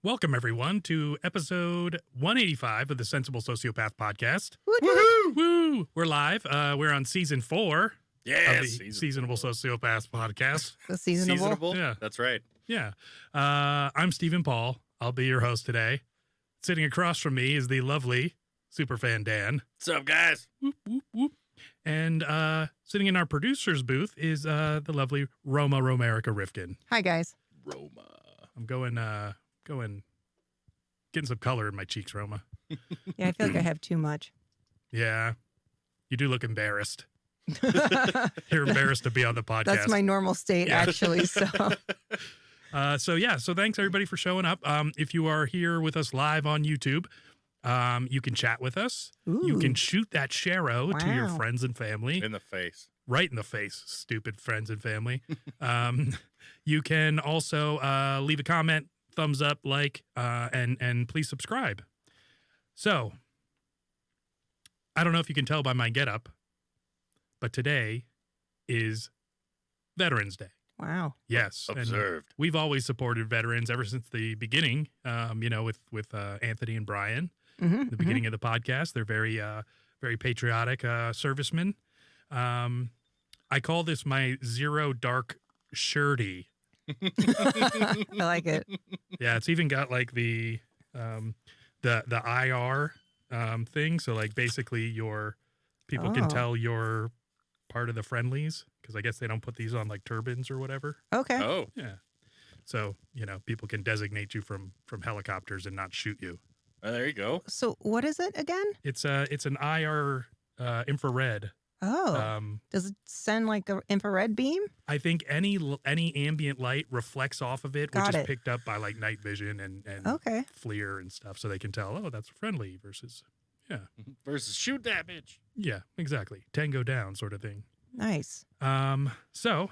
Welcome, everyone, to episode 185 of the Sensible Sociopath podcast. Woohoo! Woo! We're live. We're on season 4 of the Seasonable Sociopath podcast. The seasonable? Yeah. That's right. Yeah. I'm Stephen Paul. I'll be your host today. Sitting across from me is the lovely superfan Dan. What's up, guys? Whoop, whoop, whoop. And sitting in our producer's booth is the lovely Roma Romerica Rifkin. Hi, guys. Roma. I'm getting some color in my cheeks, Roma. Yeah, I feel like I have too much. Yeah. You do look embarrassed. You're embarrassed to be on the podcast. That's my normal state, actually. So, So thanks everybody for showing up. If you are here with us live on YouTube, you can chat with us. Ooh. You can shoot that Sharo to your Wow. friends and family. In the face. Right in the face, stupid friends and family. You can also leave a comment, thumbs up, like, and please subscribe. So, I don't know if you can tell by my getup, but today is Veterans Day. wow. Yes. and Observed. we've always supported veterans ever since the beginning, with Anthony and Brian, Mm-hmm, the beginning of the podcast. They're very patriotic servicemen. I call this my Zero Dark Shirty. I like it. Yeah, it's even got like the IR thing. So like basically your people can Oh. tell you're part of the friendlies because I guess they don't put these on like turbans or whatever. Okay. Oh. Yeah. So, people can designate you from helicopters and not shoot you. There you go. So, what is it again? It's an IR infrared. Oh, does it send like an infrared beam? I think any ambient light reflects off of it, which Got is it. picked up by like night vision and Okay. FLIR and stuff, so they can tell, oh, that's friendly versus, Versus shoot that bitch. yeah, exactly, tango down sort of thing. Nice. So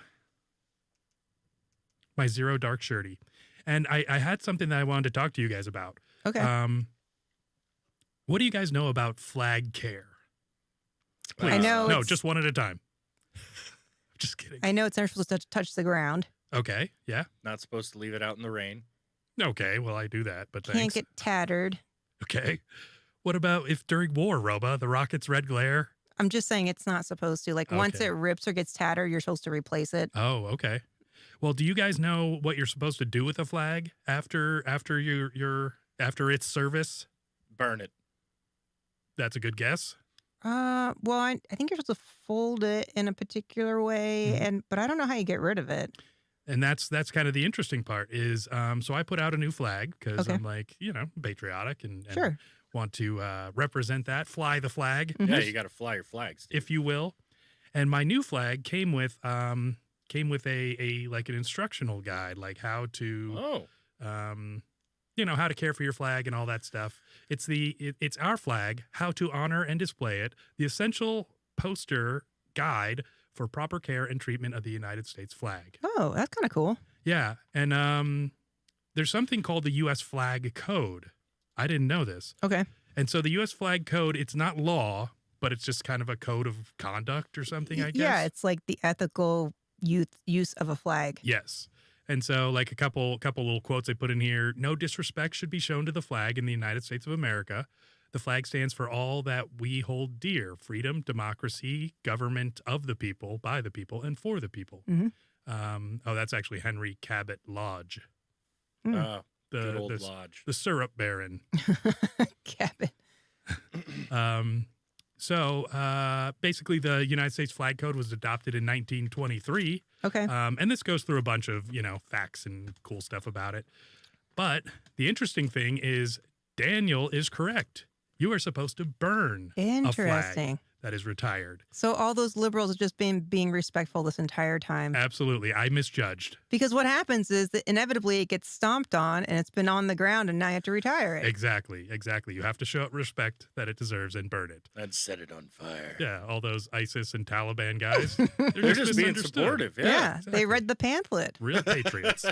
my Zero Dark Shirty, and I had something that I wanted to talk to you guys about. Okay. What do you guys know about flag care? Please. I know No, it's- just one at a time. Just kidding. I know it's not supposed to touch the ground. Okay. Yeah. Not supposed to leave it out in the rain. Okay. Well, I do that, but Can't thanks. get tattered. Okay. What about if during war, Roba, the rocket's red glare? I'm just saying it's not supposed to. Like once Okay. it rips or gets tattered, you're supposed to replace it. Oh, okay. Well, do you guys know what you're supposed to do with a flag after its service? Burn it. That's a good guess. Well, I think you're supposed to fold it in a particular way, Mhm. but I don't know how you get rid of it. And that's kind of the interesting part is, so I put out a new flag because Okay. I'm like, patriotic and Sure. want to represent that, fly the flag, Mhm. Yeah, you got to fly your flags. if you will. And my new flag came with a like an instructional guide, like how to, Oh. how to care for your flag and all that stuff. It's our flag, how to honor and display it, the essential poster guide for proper care and treatment of the United States flag. Oh, that's kind of cool. Yeah, and there's something called the U.S. Flag Code. I didn't know this. Okay. And so the U.S. Flag Code, it's not law, but it's just kind of a code of conduct or something, I guess. Yeah, it's like the ethical use of a flag. Yes. And so like a couple little quotes I put in here. No disrespect should be shown to the flag in the United States of America. The flag stands for all that we hold dear: freedom, democracy, government of the people, by the people, and for the people. Mhm. That's actually Henry Cabot Lodge, Mm. Good old the lodge. the syrup baron. Cabin. So basically the United States Flag Code was adopted in 1923. Okay. And this goes through a bunch of, facts and cool stuff about it. But the interesting thing is Daniel is correct. You are supposed to burn a flag Interesting. that is retired. So all those liberals have just been being respectful this entire time. Absolutely. I misjudged. Because what happens is that inevitably it gets stomped on and it's been on the ground and now you have to retire it. Exactly. You have to show it respect that it deserves and burn it. And set it on fire. Yeah, all those ISIS and Taliban guys. They're just being misunderstood. supportive. Yeah, exactly. they read the pamphlet. Real patriots.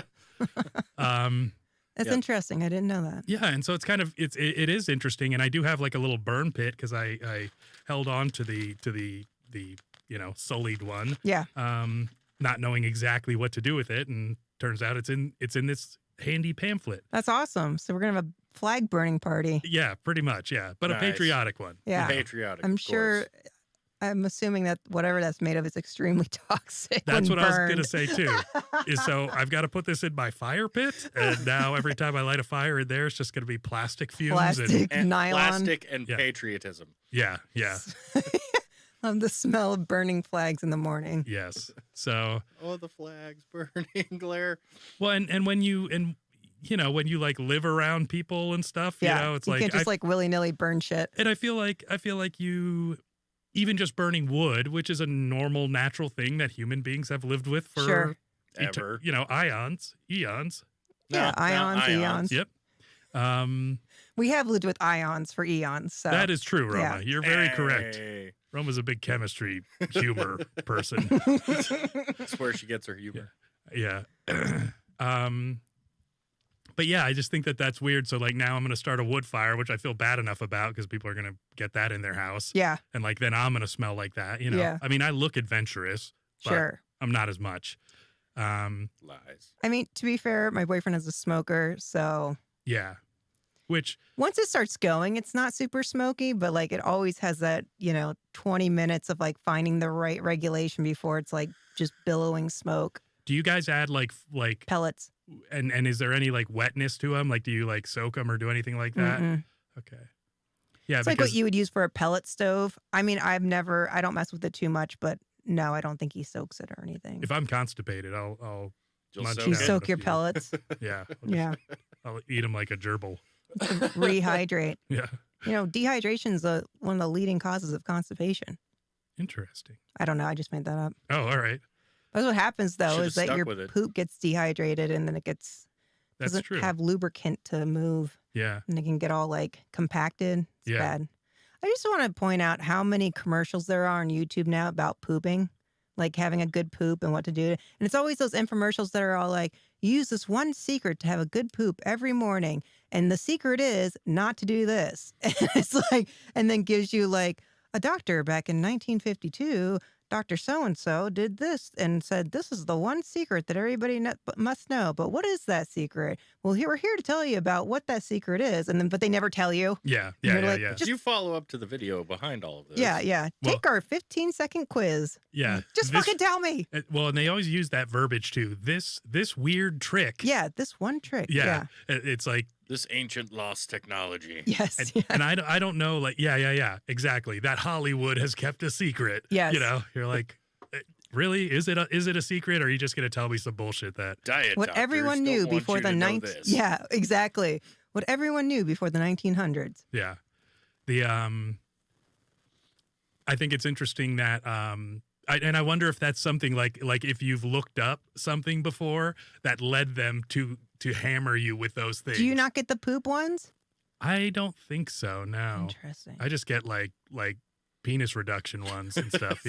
That's interesting. I didn't know that. Yeah, and so it's kind of it is interesting, and I do have like a little burn pit because I held on to the sullied one. Yeah. Not knowing exactly what to do with it, and turns out it's in this handy pamphlet. That's awesome. So we're gonna have a flag burning party. Yeah, pretty much. Yeah, but Nice. a patriotic one. Yeah. Patriotic. I'm of sure. course. I'm assuming that whatever that's made of is extremely toxic. That's when what I was burned. gonna say too. Is so I've got to put this in my fire pit, and now every time I light a fire in there, it's just gonna be plastic fumes. Plastic, And nylon. plastic and Yeah. patriotism. Yeah, The smell of burning flags in the morning. yes. So Oh, the flags burning, glare. well, and when you when you like live around people and stuff, Yeah. it's you like can't just like willy nilly burn shit. and I feel like you. Even just burning wood, which is a normal, natural thing that human beings have lived with for Sure. Ever. eons. Yeah, ions, eons. Yep. We have lived with ions for eons. So That is true, Roma. Yeah. You're very correct. Hey. Roma's a big chemistry humor person. That's where she gets her humor. Yeah. But yeah, I just think that that's weird. So like now I'm going to start a wood fire, which I feel bad enough about because people are going to get that in their house. yeah, And like then I'm going to smell like that, Yeah. I mean, I look adventurous, but sure. I'm not as much. Lies. I mean, to be fair, my boyfriend is a smoker, so Yeah. Which once it starts going, it's not super smoky, but like it always has that, 20 minutes of like finding the right regulation before it's like just billowing smoke. do you guys add like Pellets. and is there any like wetness to them? Like, do you like soak them or do anything like that? Mm-mm. Okay. Yeah. It's like what you would use for a pellet stove. I mean, I don't mess with it too much, but no, I don't think he soaks it or anything. if I'm constipated, I'll You'll munch soak You down it. soak a your few. pellets. Yeah. Yeah. I'll eat them like a gerbil. Rehydrate. Yeah. Dehydration is one of the leading causes of constipation. Interesting. I don't know. I just made that up. Oh, all right. That's what happens though, Should've is that stuck your with it. poop gets dehydrated and then it That's doesn't true. have lubricant to move Yeah. and it can get all like compacted. It's Yeah. bad. I just want to point out how many commercials there are on YouTube now about pooping, like having a good poop and what to do. And it's always those infomercials that are all like, use this one secret to have a good poop every morning. And the secret is not to do this. And it's like, and then gives you like a doctor back in 1952, Dr. So-and-so did this and said, this is the one secret that everybody must know. But what is that secret? Well, we're here to tell you about what that secret is. And then, but they never tell you. Yeah. You're Yeah. Yeah. like, Yeah. just- you follow up to the video behind all of this. Yeah, yeah. Well- Take our 15-second quiz. Yeah. Just This- fucking tell me. Well, and they always use that verbiage too. This weird trick. Yeah, this one trick. Yeah. It's like, This ancient lost technology. Yes. and, yeah. and I don't know, like, yeah, exactly. That Hollywood has kept a secret. Yes. You're like, really? Is it a secret, or are you just gonna tell me some bullshit that? Diet What doctors everyone don't knew want before you the to know 19 this. Yeah, exactly. What everyone knew before the 1900s. Yeah. The I think it's interesting that I wonder if that's something like if you've looked up something before that led them to hammer you with those things. Do you not get the poop ones? I don't think so. No, Interesting. I just get like penis reduction ones and stuff.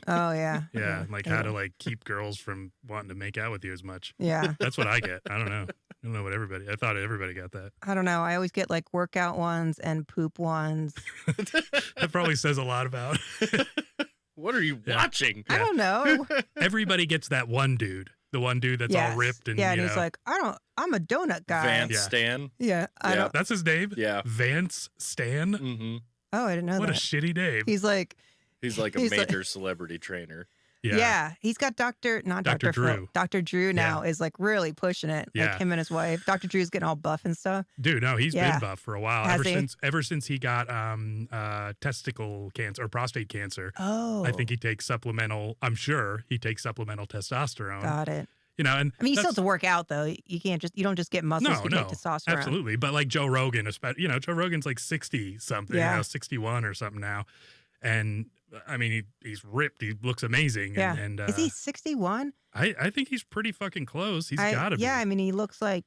Oh, yeah. Yeah, and like how to like keep girls from wanting to make out with you as much. Yeah. That's what I get. I don't know. I don't know what everybody. I thought everybody got that. I don't know. I always get like workout ones and poop ones. That probably says a lot about. What are you Yeah. watching? I don't know. Everybody gets that one dude. The one dude that's Yes. all ripped and yeah, and you he's know. like, I'm a donut guy. Vance Yeah. Stan. Yeah. I Yeah. don't. That's his name. Yeah. Vance Stan. Mm-hmm. Oh, I didn't know What a that. shitty name. He's like, He's like a He's like- major celebrity trainer. yeah. He's got not Dr. Dr. Phil. Drew. Dr. Drew now is like really pushing it. Yeah. Like him and his wife. Dr. Drew's getting all buff and stuff. Dude, no, he's Yeah. been buff for a while. Has he? Ever since he got testicle cancer or prostate cancer. Oh. I think he takes supplemental. I'm sure he takes supplemental testosterone. Got it. And I mean, you still that's- have to work out though. You don't just get muscles to no, take testosterone. absolutely. But like Joe Rogan, especially, Joe Rogan's like 60 something, Yeah. 61 or something now, and I mean he's ripped. He looks amazing. Yeah. And Is he 61? I think he's pretty fucking close. He's got to be. Yeah, I mean, he looks like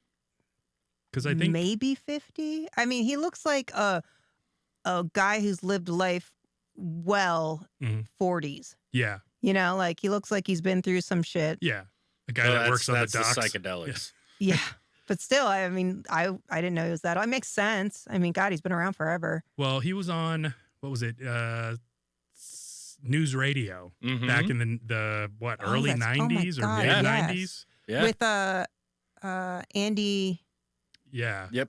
Because I think maybe 50. I mean, he looks like a guy who's lived life well, Mhm. 40s. yeah, Like he looks like he's been through some shit. yeah, a guy that works on the that's docks. psychedelics. Yeah. But still, I mean, I didn't know he was that. It makes sense. I mean, God, he's been around forever. Well, he was on, what was it? News radio back in the early that's- 90s or God, mid yes. 90s. Yeah. With Andy Yeah. Yep.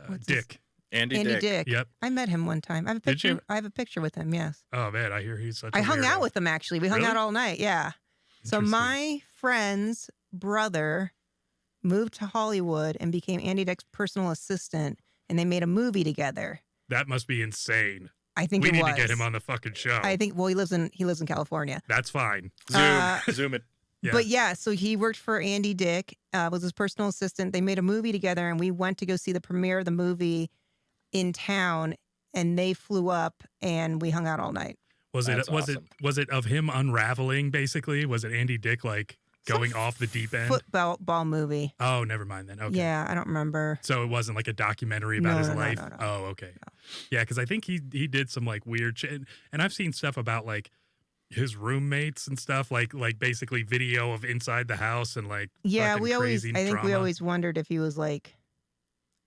What's Dick. Andy Dick. Dick. Yep. I met him one time. I have a Did picture. you? I have a picture with him. Yes. Oh man, I hear he's such a I hung out weirdo. with him actually. We hung Really? out all night. Yeah. So Interesting. my friend's brother moved to Hollywood and became Andy Dick's personal assistant, and they made a movie together. That must be insane. I think We it need was. to get him on the fucking show. I think. Well, he lives in California. That's fine. Zoom it. Yeah. But yeah, so he worked for Andy Dick, was his personal assistant. They made a movie together, and we went to go see the premiere of the movie in town. And they flew up, and we hung out all night. Was it That's was awesome. it was it of him unraveling basically? Was it Andy Dick like going off the deep end? Football movie. Oh, never mind then. Okay. Yeah, I don't remember. So it wasn't like a documentary about No, his no, no, life. no, no. Oh, okay. Yeah, because I think he did some like weird shit, and I've seen stuff about like his roommates and stuff, like basically video of inside the house and like Yeah, fucking we always. crazy I think we drama. always wondered if he was like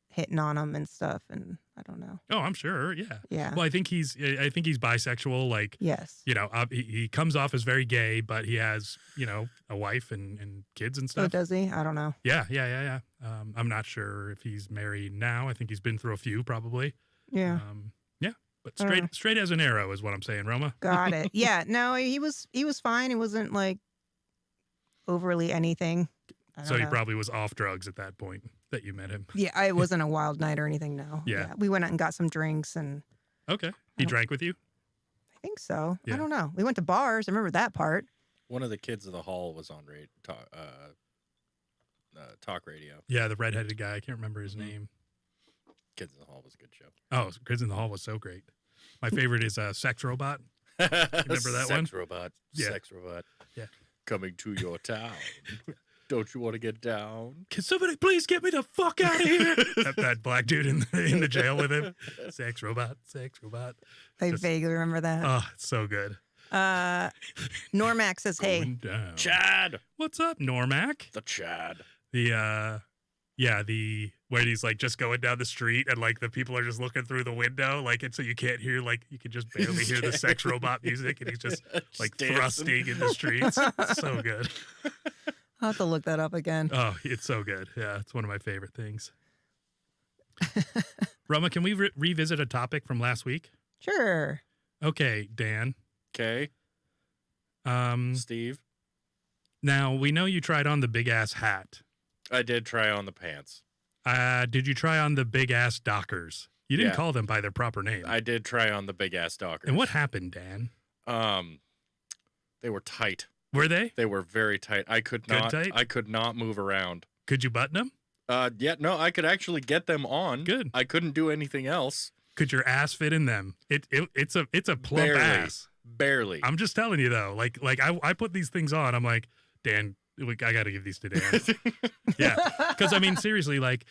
hitting on them and stuff, and I don't know. Oh, I'm sure. Yeah. Yeah. Well, I think he's bisexual. Like, Yes. you know, he comes off as very gay, but he has, you know, a wife and kids and So stuff. does he? I don't know. Yeah. I'm not sure if he's married now. I think he's been through a few probably. Yeah. Yeah. But I don't know. straight as an arrow is what I'm saying, Roma. Got it. Yeah. No, he was fine. He wasn't like overly anything. I So don't he know. probably was off drugs at that point that you met him. Yeah, it wasn't a wild night or anything. No. Yeah. We went out and got some drinks, and Okay. He don't- drank with you? I think so. Yeah. I don't know. We went to bars. I remember that part. One of the kids of the hall was on talk radio. Yeah, the redheaded guy. I can't remember his Mhm. name. Kids in the Hall was a good show. Oh, Kids in the Hall was so great. My favorite is Sex Robot. Remember that one? Sex robot. Yeah. Sex robot. Yeah. Coming to your town. Don't you want to get down? Can somebody please get me the fuck out of here? that black dude in the jail with him. Sex robot. I Just- vaguely remember that. Oh, it's so good. Normac says, "Hey, Going down. Chad. What's up, Normac? The Chad. The where he's like just going down the street and like the people are just looking through the window, like and so you can't hear, like you can just barely hear the sex robot music, and he's just like dancing. thrusting in the streets. It's so good. I'll have to look that up again." Oh, it's so good. Yeah, it's one of my favorite things. Roma, can we revisit a topic from last week? Sure. Okay, Dan. Okay. Mm. Steve. Now we know you tried on the big ass hat. I did try on the pants. Did you try on the big ass Dockers? You didn't Yeah. call them by their proper name. I did try on the big ass dockers. And what happened, Dan? They were tight. Were they? They were very tight. I could Good not. tight? I could not move around. Could you button them? Yeah, no, I could actually get them on. Good. I couldn't do anything else. Could your ass fit in them? It's a plump Barely. ass. Barely. I'm just telling you though. Like I put these things on. I'm like, Dan, I got to give these to Dan. Yeah, because I mean seriously, like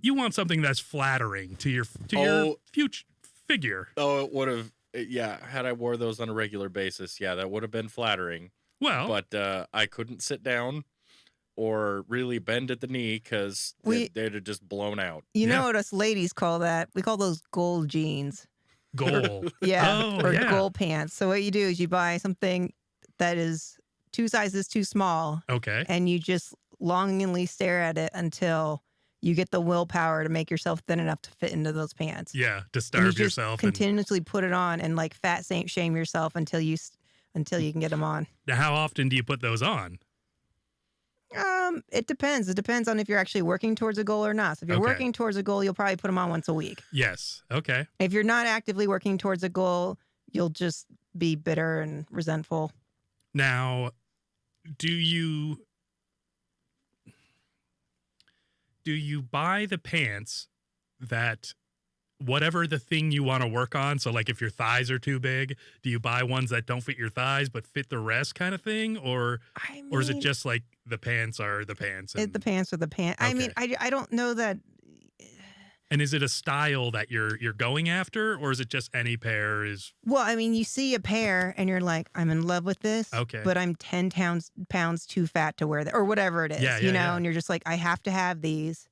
you want something that's flattering to your future figure. Oh, it would have. Yeah, had I wore those on a regular basis, yeah, that would have been flattering. Well, But I couldn't sit down or really bend at the knee because they'd have just blown out. You Yeah. know what us ladies call that? We call those gold jeans. goal. Yeah. Oh, or yeah. gold pants. So what you do is you buy something that is 2 sizes too small, Okay. and you just longingly stare at it until you get the willpower to make yourself thin enough to fit into those pants. Yeah, to And you starve just yourself. And continuously put it on and like fat shame yourself until you can get them on. now, how often do you put those on? It depends. It depends on if you're actually working towards a goal or not. So if you're Okay. working towards a goal, you'll probably put them on once a week. Yes. Okay. If you're not actively working towards a goal, you'll just be bitter and resentful. Now, do you buy the pants that whatever the thing you want to work on? So like if your thighs are too big, do you buy ones that don't fit your thighs but fit the rest kind of thing? Or is it just like the pants are the pants? And, the pants are the pants? I mean, Okay. I don't know that. And is it a style that you're going after, or is it just any pair is Well, I mean, you see a pair and you're like, I'm in love with this, okay? but I'm 10 pounds too fat to wear that, or whatever it is, Yeah, you know? yeah. And you're just like, I have to have these.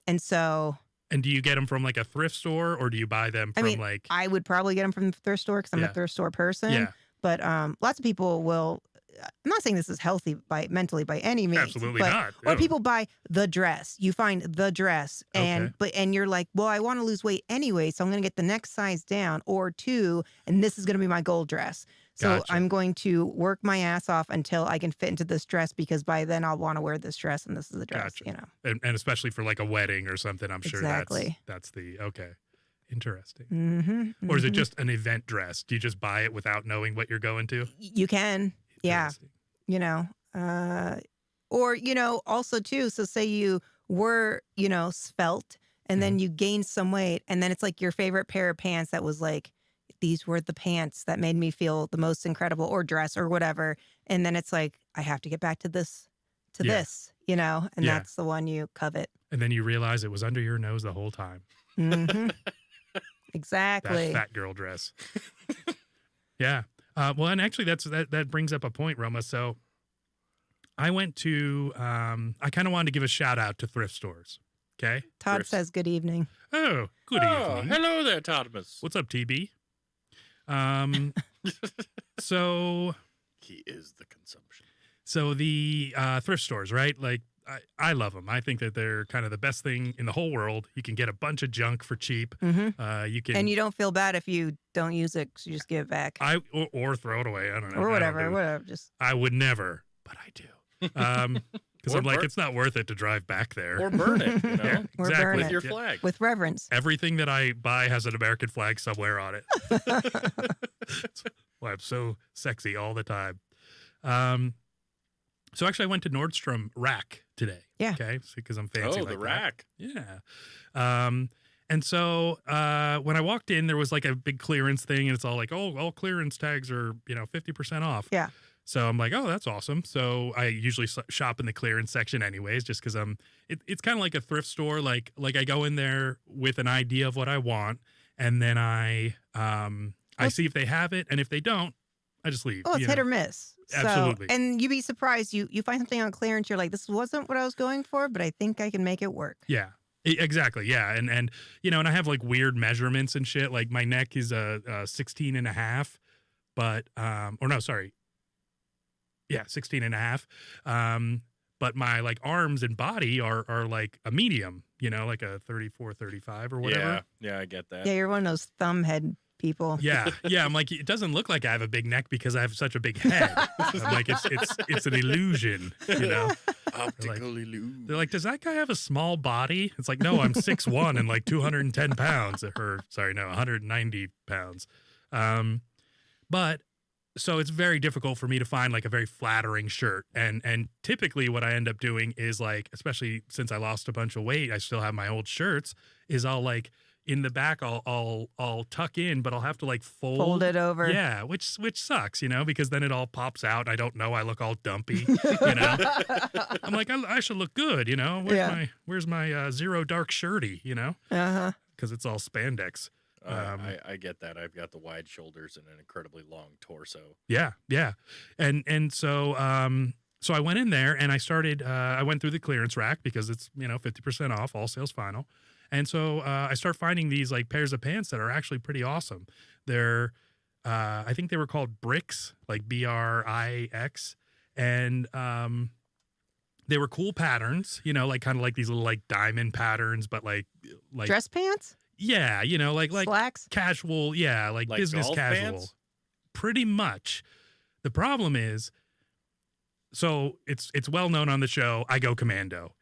And so, And do you get them from like a thrift store, or do you buy them from like? I would probably get them from the thrift store because I'm a thrift store person. Yeah, But lots of people will. I'm not saying this is healthy mentally by any means. absolutely but, not. Or No. people buy the dress. You find the dress, and and you're like, well, I want to lose weight anyway, so I'm going to get the next size down or 2, and this is going to be my goal dress. So Gotcha. I'm going to work my ass off until I can fit into this dress because by then I'll want to wear this dress, and this is the dress. Gotcha. You know, and especially for like a wedding or something, I'm sure Exactly. that's the okay. Interesting. mm-hmm, Or is it just an event dress? Do you just buy it without knowing what you're going to? You can, yeah. Interesting. You know, or, you know, also too, so say you were, you know, svelte and then you gained some weight and then it's like your favorite pair of pants that was like, these were the pants that made me feel the most incredible, or dress or whatever. And then it's like, I have to get back to this, you know, and that's the one you covet. And then you realize it was under your nose the whole time. Mm-hmm. Exactly. That fat girl dress. Yeah. Well, and actually that brings up a point, Roma. So I went to, I kind of wanted to give a shout out to thrift stores. Okay. Todd says good evening. Oh, good evening. Hello there, Thomas. What's up, TB? So He is the consumption. So the thrift stores, right? Like I love them. I think that they're kind of the best thing in the whole world. You can get a bunch of junk for cheap. Mm-hmm. You can, and you don't feel bad if you don't use it because you just give it back. Or throw it away. I don't know. Or whatever. Just I would never, but I do. Because I'm like, it's not worth it to drive back there. Or burn it, you know? Yeah, Or exactly. burn With it. your flag. with reverence. Everything that I buy has an American flag somewhere on it. That's why I'm so sexy all the time. So actually, I went to Nordstrom Rack today. Yeah. Okay. Because I'm fancy. Oh, like the that. rack. Yeah. And so when I walked in, there was like a big clearance thing, and it's all like, oh, all clearance tags are 50% off. Yeah. So I'm like, oh, that's awesome. So I usually shop in the clearance section anyways, just because it's kind of like a thrift store. Like I go in there with an idea of what I want, and then I see if they have it, and if they don't, I just leave. Oh, it's hit or miss. Absolutely. So, and you'd be surprised. You find something on clearance, you're like, this wasn't what I was going for, but I think I can make it work. Yeah. Exactly. Yeah. And and I have like weird measurements and shit. Like my neck is a 16 and a half, but or no, sorry. Yeah, 16 and a half. But my like arms and body are like a medium, like a 34, 35 or whatever. Yeah, I get that. Yeah, you're one of those thumb head people. Yeah. Yeah. I'm like, it doesn't look like I have a big neck because I have such a big head. I'm like, it's an illusion, Optical illusion. They're like, does that guy have a small body? It's like, no, I'm 6'1" and like 210 pounds. Or sorry, no, 190 pounds. But so it's very difficult for me to find like a very flattering shirt. And typically what I end up doing is like, especially since I lost a bunch of weight, I still have my old shirts, is I'll like in the back I'll tuck in, but I'll have to like fold it over. Yeah, which sucks, because then it all pops out. I don't know. I look all dumpy, I'm like, I should look good, Where's my zero dark shirty, Uh-huh. because it's all spandex. I get that. I've got the wide shoulders and an incredibly long torso. Yeah, yeah, and so so I went in there and I started. I went through the clearance rack because it's 50% off, all sales final, and so I start finding these like pairs of pants that are actually pretty awesome. They're I think they were called Brix, like BRIX, and they were cool patterns, like kind of like these little like diamond patterns, but like Dress pants? Yeah, like Slacks? casual, yeah, like business golf casual. pants? Pretty much. The problem is, so it's well known on the show, I go commando.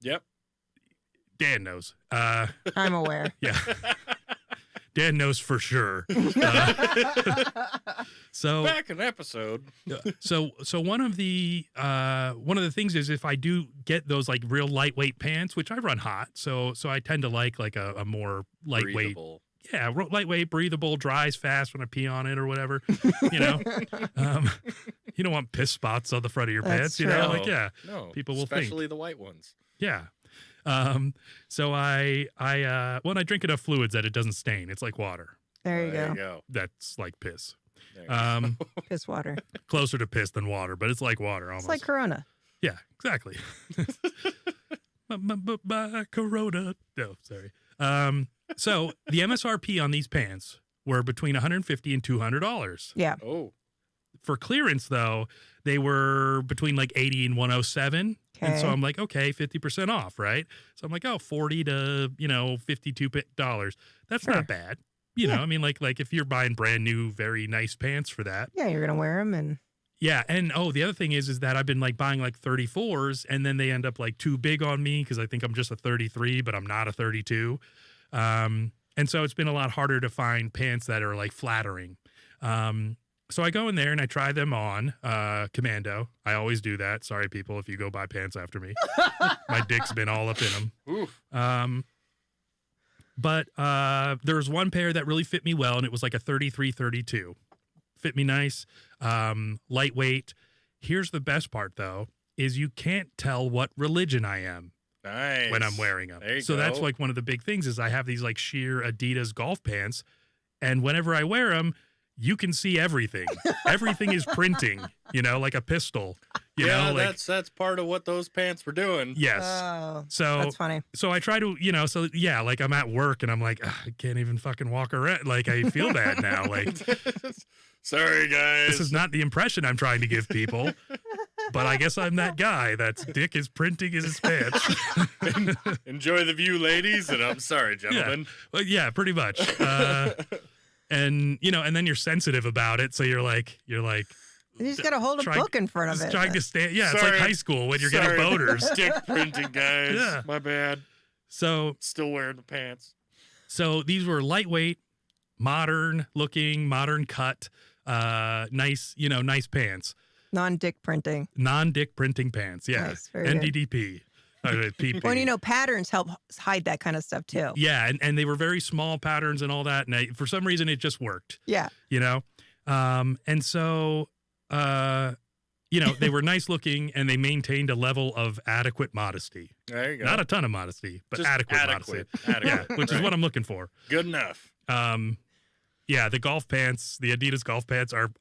Yep. Dan knows. I'm aware. Yeah. Dan knows for sure. So back in episode. So one of the things is if I do get those like real lightweight pants, which I run hot, so I tend to like a more lightweight. Breathable. Yeah, lightweight, breathable, dries fast when I pee on it or whatever. You don't want piss spots on the front of your That's pants. true. Like, yeah, No. people will especially think. the white ones. Yeah. So I drink enough fluids that it doesn't stain. It's like water. There you go. go. That's like piss. There you go. Piss water. Closer to piss than water, but it's like water almost. It's like Corona. Yeah, exactly. My Corona. No, sorry. So the MSRP on these pants were between $150 and $200. Yeah. Oh. For clearance, though, they were between like 80 and 107. And so Okay. I'm like, okay, 50% off, right? So I'm like, oh, 40 to, $52. That's Sure. not bad. You know, I mean, like if you're buying brand new, very nice pants for that. Yeah, you're gonna wear them, and Yeah, and the other thing is that I've been like buying like 34s, and then they end up like too big on me because I think I'm just a 33, but I'm not a 32. And so it's been a lot harder to find pants that are like flattering. So I go in there and I try them on commando. I always do that. Sorry, people, if you go buy pants after me. My dick's been all up in them. Oof. But there was one pair that really fit me well, and it was like a 33-32. Fit me nice, lightweight. Here's the best part, though, is you can't tell what religion I am Nice. when I'm wearing them. There you So that's go. like one of the big things is I have these like sheer Adidas golf pants, and whenever I wear them, you can see everything. Everything is printing, like a pistol. You know, like that's part of what those pants were doing. yes. oh, So that's funny. so I try to, like I'm at work and I'm like, "Ugh, I can't even fucking walk around. Like I feel bad now. Like Sorry, guys. this is not the impression I'm trying to give people, but I guess I'm that guy that's dick is printing in his pants. Enjoy the view, ladies, and I'm sorry, gentlemen. Well, yeah, pretty much. And then you're sensitive about it, so you're like You just gotta hold a trying- book in front of just it. trying to stand. Yeah, it's Sorry. like high school when you're Sorry. getting boners. Stick printing, guys. Yeah. My bad. So Still wearing the pants. these were lightweight, modern looking, modern cut, nice, nice pants. Non-dick printing. Non-dick printing pants. Yeah. Nice, very good. NDDP. PP. Well, patterns help hide that kind of stuff too. Yeah, and they were very small patterns and all that. And for some reason, it just worked, Yeah. And so, they were nice looking and they maintained a level of adequate modesty. There you go. Not a ton of modesty, but Just adequate modesty. Adequate. Yeah, which is Right. what I'm looking for. Good enough. Yeah, the golf pants, the Adidas golf pants are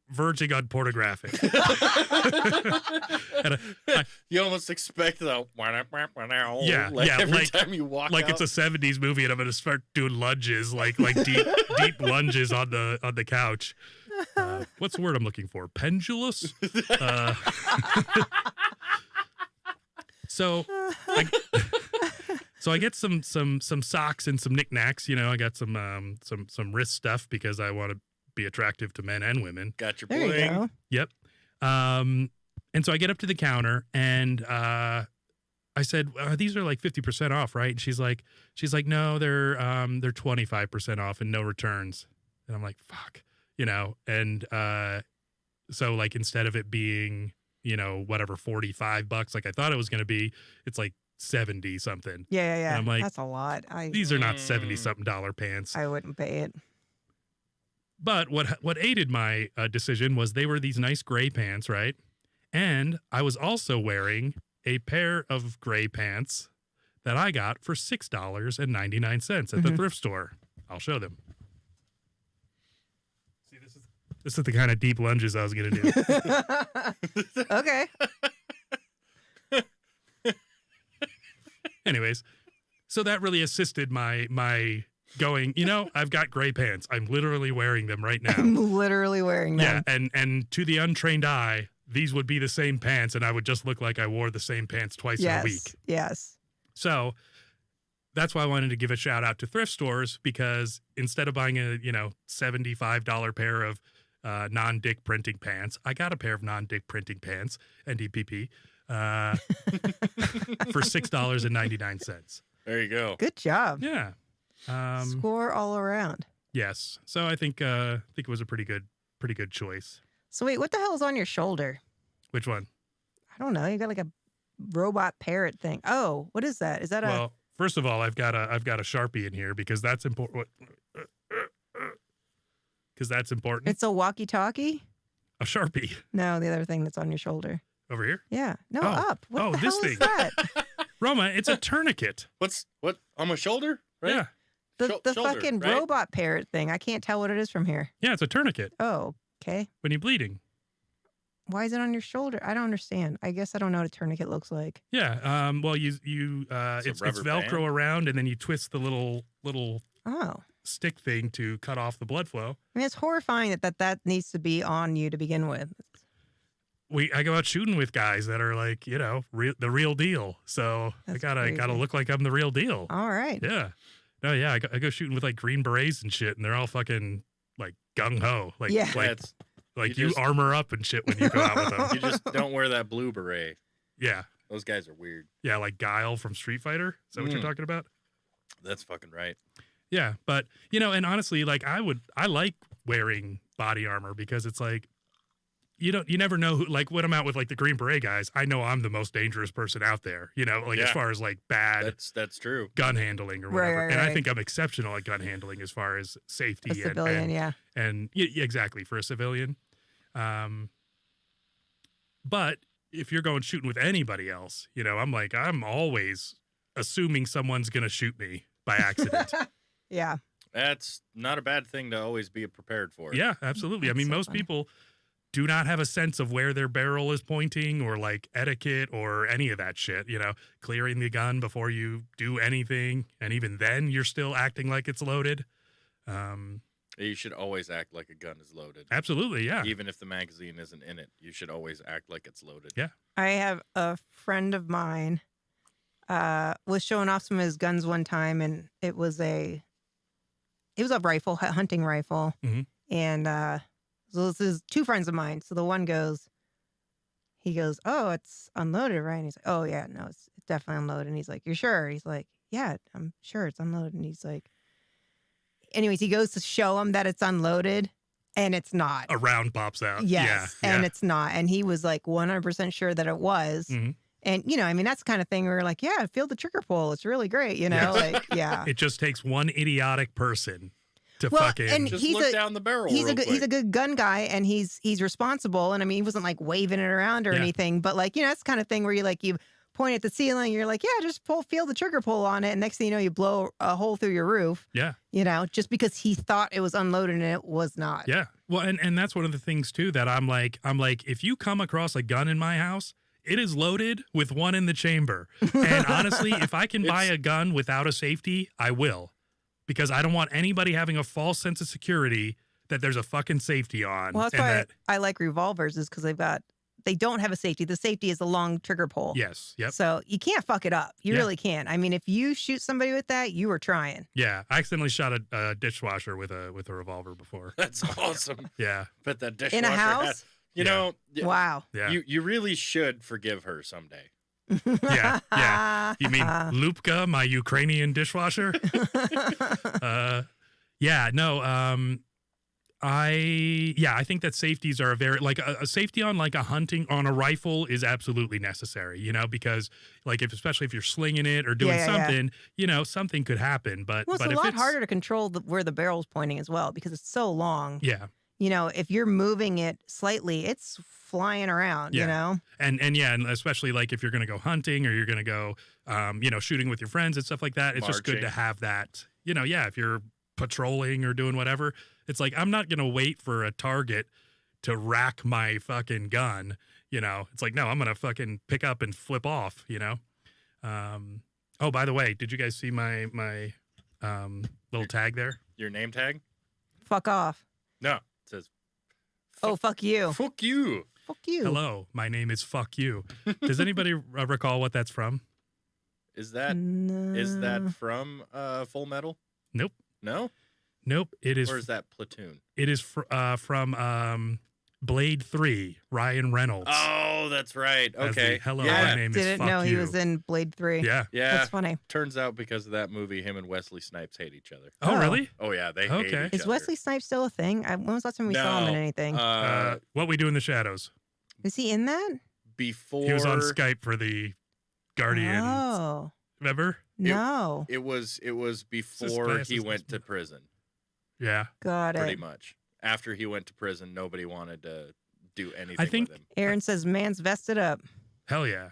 verging on pornographic. And, You almost expect the Yeah, like yeah, every like- time you walk like out. it's a 70s movie and I'm going to start doing lunges, like deep lunges on the couch. What's the word I'm looking for? Pendulous? So I get some socks and some knickknacks. I got some wrist stuff because I want to be attractive to men and women. Got your There you bling. go. Yep. And so I get up to the counter and I said, these are like 50% off, right? And she's like, no, they're 25% off and no returns. And I'm like, fuck, and so like instead of it being, whatever, $45 like I thought it was going to be, it's like 70 something. Yeah. And I'm like, that's a lot. These are not 70 something dollar pants. I wouldn't pay it. But what aided my decision was they were these nice gray pants, right? And I was also wearing a pair of gray pants that I got for $6.99 at the thrift store. I'll show them. See, this is the kind of deep lunges I was going to do. Okay. Anyways, so that really assisted my going, I've got gray pants. I'm literally wearing them right now. I'm literally wearing Yeah, them. and to the untrained eye, these would be the same pants, and I would just look like I wore the same pants twice in a week. Yes. So that's why I wanted to give a shout out to thrift stores, because instead of buying a $75 pair of non-dick printing pants, I got a pair of non-dick printing pants, NDPP, for $6.99. There you go. Good job. Yeah. Score all around. Yes. So I think it was a pretty good choice. So wait, what the hell is on your shoulder? Which one? I don't know. You got like a robot parrot thing. Oh, what is that? Is that Well, first of all, I've got a Sharpie in here because that's important. Because that's important. it's a walkie-talkie? A Sharpie No, the other thing that's on your shoulder. over here. Yeah. No, Oh. up. What Oh, the this hell thing. is that? Roma, it's a tourniquet. What on my shoulder? Right? Yeah. The Shoulder, fucking right? robot parrot thing. I can't tell what it is from here. Yeah, it's a tourniquet Oh, okay. when you're bleeding. Why is it on your shoulder? I don't understand. I guess I don't know what a tourniquet looks like. Yeah. Well, it's rubber Velcro band? around, and then you twist the little Oh. stick thing to cut off the blood flow. I mean, it's horrifying that needs to be on you to begin with. I go out shooting with guys that are like, the real deal. So That's I gotta crazy. look like I'm the real deal. All right. Yeah. No, yeah. I go shooting with like Green Berets and shit, and they're all fucking like gung ho. Like, Yeah. like you you just- armor up and shit when you go out with them. You just don't wear that blue beret. Yeah. Those guys are weird. Yeah. Like Guile from Street Fighter. Is that what you're Mm. talking about? That's fucking right. Yeah. But, and honestly, like I like wearing body armor because it's like, you never know who, like when I'm out with like the Green Beret guys, I know I'm the most dangerous person out there, as Yeah. far as like bad That's true. gun handling or Right, whatever. right, And I right. think I'm exceptional at gun handling as far as A safety civilian, yeah. and yeah, exactly for a civilian. But if you're going shooting with anybody else, I'm always assuming someone's going to shoot me by accident. Yeah. That's not a bad thing to always be prepared for. Yeah, absolutely. I That's mean, so most funny. people do not have a sense of where their barrel is pointing or like etiquette or any of that shit, clearing the gun before you do anything. And even then you're still acting like it's loaded. You should always act like a gun is loaded. Absolutely. Yeah. Even if the magazine isn't in it, you should always act like it's loaded. Yeah. I have a friend of mine was showing off some of his guns one time, and it was a rifle, a hunting rifle. Mhm. And so this is two friends of mine. So the one he goes, "Oh, it's unloaded, right?" And he's like, "Oh yeah, no, it's definitely unloaded." And he's like, "You're sure?" He's like, "Yeah, I'm sure it's unloaded." And he's like, anyways, he goes to show him that it's unloaded, and it's not. A round pops out. Yes, Yeah. and yeah. it's not. And he was like 100% sure that it was. Mhm. And, that's the kind of thing where we're like, yeah, feel the trigger pull. It's really great, Yes. like, yeah. It just takes one idiotic person to Well, fucking. and Just He's look a- down the barrel. He's real a quick. good gun guy, and he's responsible. And I mean, he wasn't like waving it around or Yeah. anything, but like, that's the kind of thing where you point at the ceiling, you're like, yeah, just feel the trigger pull on it. And next thing you know, you blow a hole through your roof, yeah. just because he thought it was unloaded and it was not. Yeah. Well, and that's one of the things too that I'm like, if you come across a gun in my house, it is loaded with one in the chamber. And honestly, if I can buy a gun without a safety, I will. Because I don't want anybody having a false sense of security that there's a fucking safety on. Well, that's and why that, I like revolvers, is because they don't have a safety. The safety is the long trigger pull. yes. Yep. So you can't fuck it up. You Yeah. really can't. I mean, if you shoot somebody with that, you were trying. Yeah. I accidentally shot a dishwasher with a revolver before. That's awesome. Yeah. But that dishwasher In a house? you Yeah. know, Wow. Yeah. you really should forgive her someday. Yeah, yeah. You mean Lupka, my Ukrainian dishwasher? Yeah, no. I think that safeties are very like a safety on like on a rifle is absolutely necessary, because like especially if you're slinging it or doing Yeah. something, something could happen. But Well, it's but a if lot harder to control where the barrel's pointing as well, because it's so long. Yeah, If you're moving it slightly, it's flying around, Yeah. and especially like if you're gonna go hunting or you're gonna go, shooting with your friends and stuff like that. It's just good to Marching. have that. If you're patrolling or doing whatever, it's like I'm not gonna wait for a target to rack my fucking gun. It's like no, I'm gonna fucking pick up and flip off. Oh, by the way, did you guys see my little tag there? Your name tag? Fuck off. No. It says Oh, fuck you. fuck you. Fuck you. Hello, my name is Fuck You. Does anybody recall what that's from? Is that No. is that from Full Metal? Nope. No? Nope. It is. Or is that Platoon? It is from Blade 3, Ryan Reynolds. Oh, that's right. As the Okay. hello, yeah. my name is Didn't Fuck know he You. was in Blade 3. Yeah. Yeah. That's funny. Turns out because of that movie, him and Wesley Snipes hate each other. Oh, Oh. really? Oh yeah, they Okay. hate each Is other. Wesley Snipes still a thing? When was the last time we saw him in No. anything? What We Do in the Shadows. Is he in that? Before He was on Skype for the Guardians. Oh, Remember? no. it was This before bias he is went this- to prison. Yeah. Got Pretty it. much. After he went to prison, nobody wanted to do anything I think- with him. Aaron says, man's vested up. Hell yeah.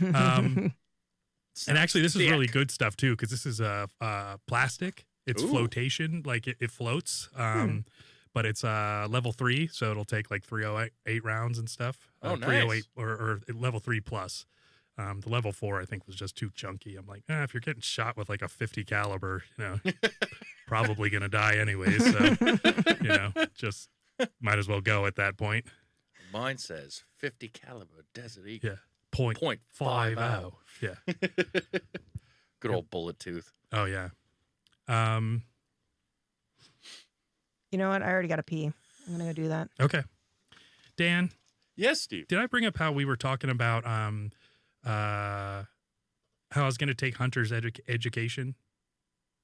And actually, this is thick. really good stuff too, because this is plastic. It's Ooh. flotation, like it floats. But it's level 3, so it'll take like 308 rounds and stuff. Oh, 308 nice. or level 3 plus. The level 4 I think was just too chunky. I'm like, if you're getting shot with like a 50 caliber, probably gonna die anyways. So just might as well go at that point. Mine says 50 caliber Desert Eagle. Yeah, point .50. .50. Yeah. Good old bullet tooth. Oh yeah. You know what? I already got to pee. I'm gonna go do that. Okay. Dan, Yes, Steve. did I bring up how we were talking about how I was going to take Hunter's education?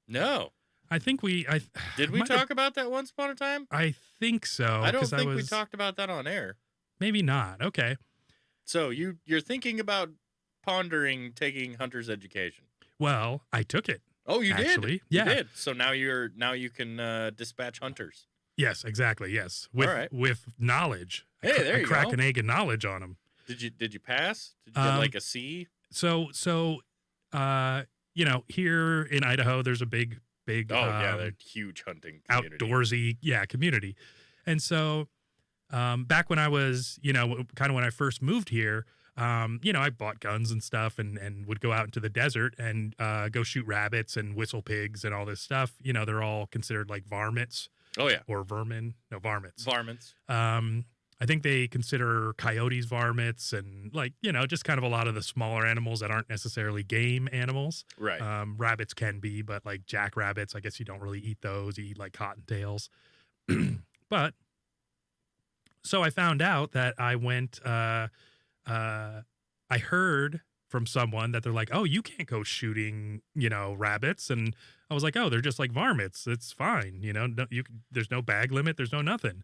No. I think Did we talk about that once upon a time? I think so. I don't 'cause think we talked about that on air. Maybe not. Okay. So you're thinking about pondering taking Hunter's education. Well, I took it. Oh, you Actually, did? yeah. You did. So now you can dispatch hunters. Yes, exactly. Yes, All right. with knowledge. Hey, there I you crack go. an egg of knowledge on them. Did you pass? Did you get like a C? So here in Idaho, there's a big They're huge hunting community. outdoorsy community, and so back when I was kind of when I first moved here. I bought guns and stuff and would go out into the desert and go shoot rabbits and whistle pigs and all this stuff. They're all considered like varmints. Oh yeah, Or vermin. No, varmints. varmints. I think they consider coyotes varmints and just kind of a lot of the smaller animals that aren't necessarily game animals. Right. Rabbits can be, but like jackrabbits, I guess you don't really eat those. You eat like cottontails. But so I found out that I went, I heard from someone that they're like, oh, you can't go shooting, rabbits. And I was like, oh, they're just like varmints. It's fine. There's no bag limit. There's no nothing.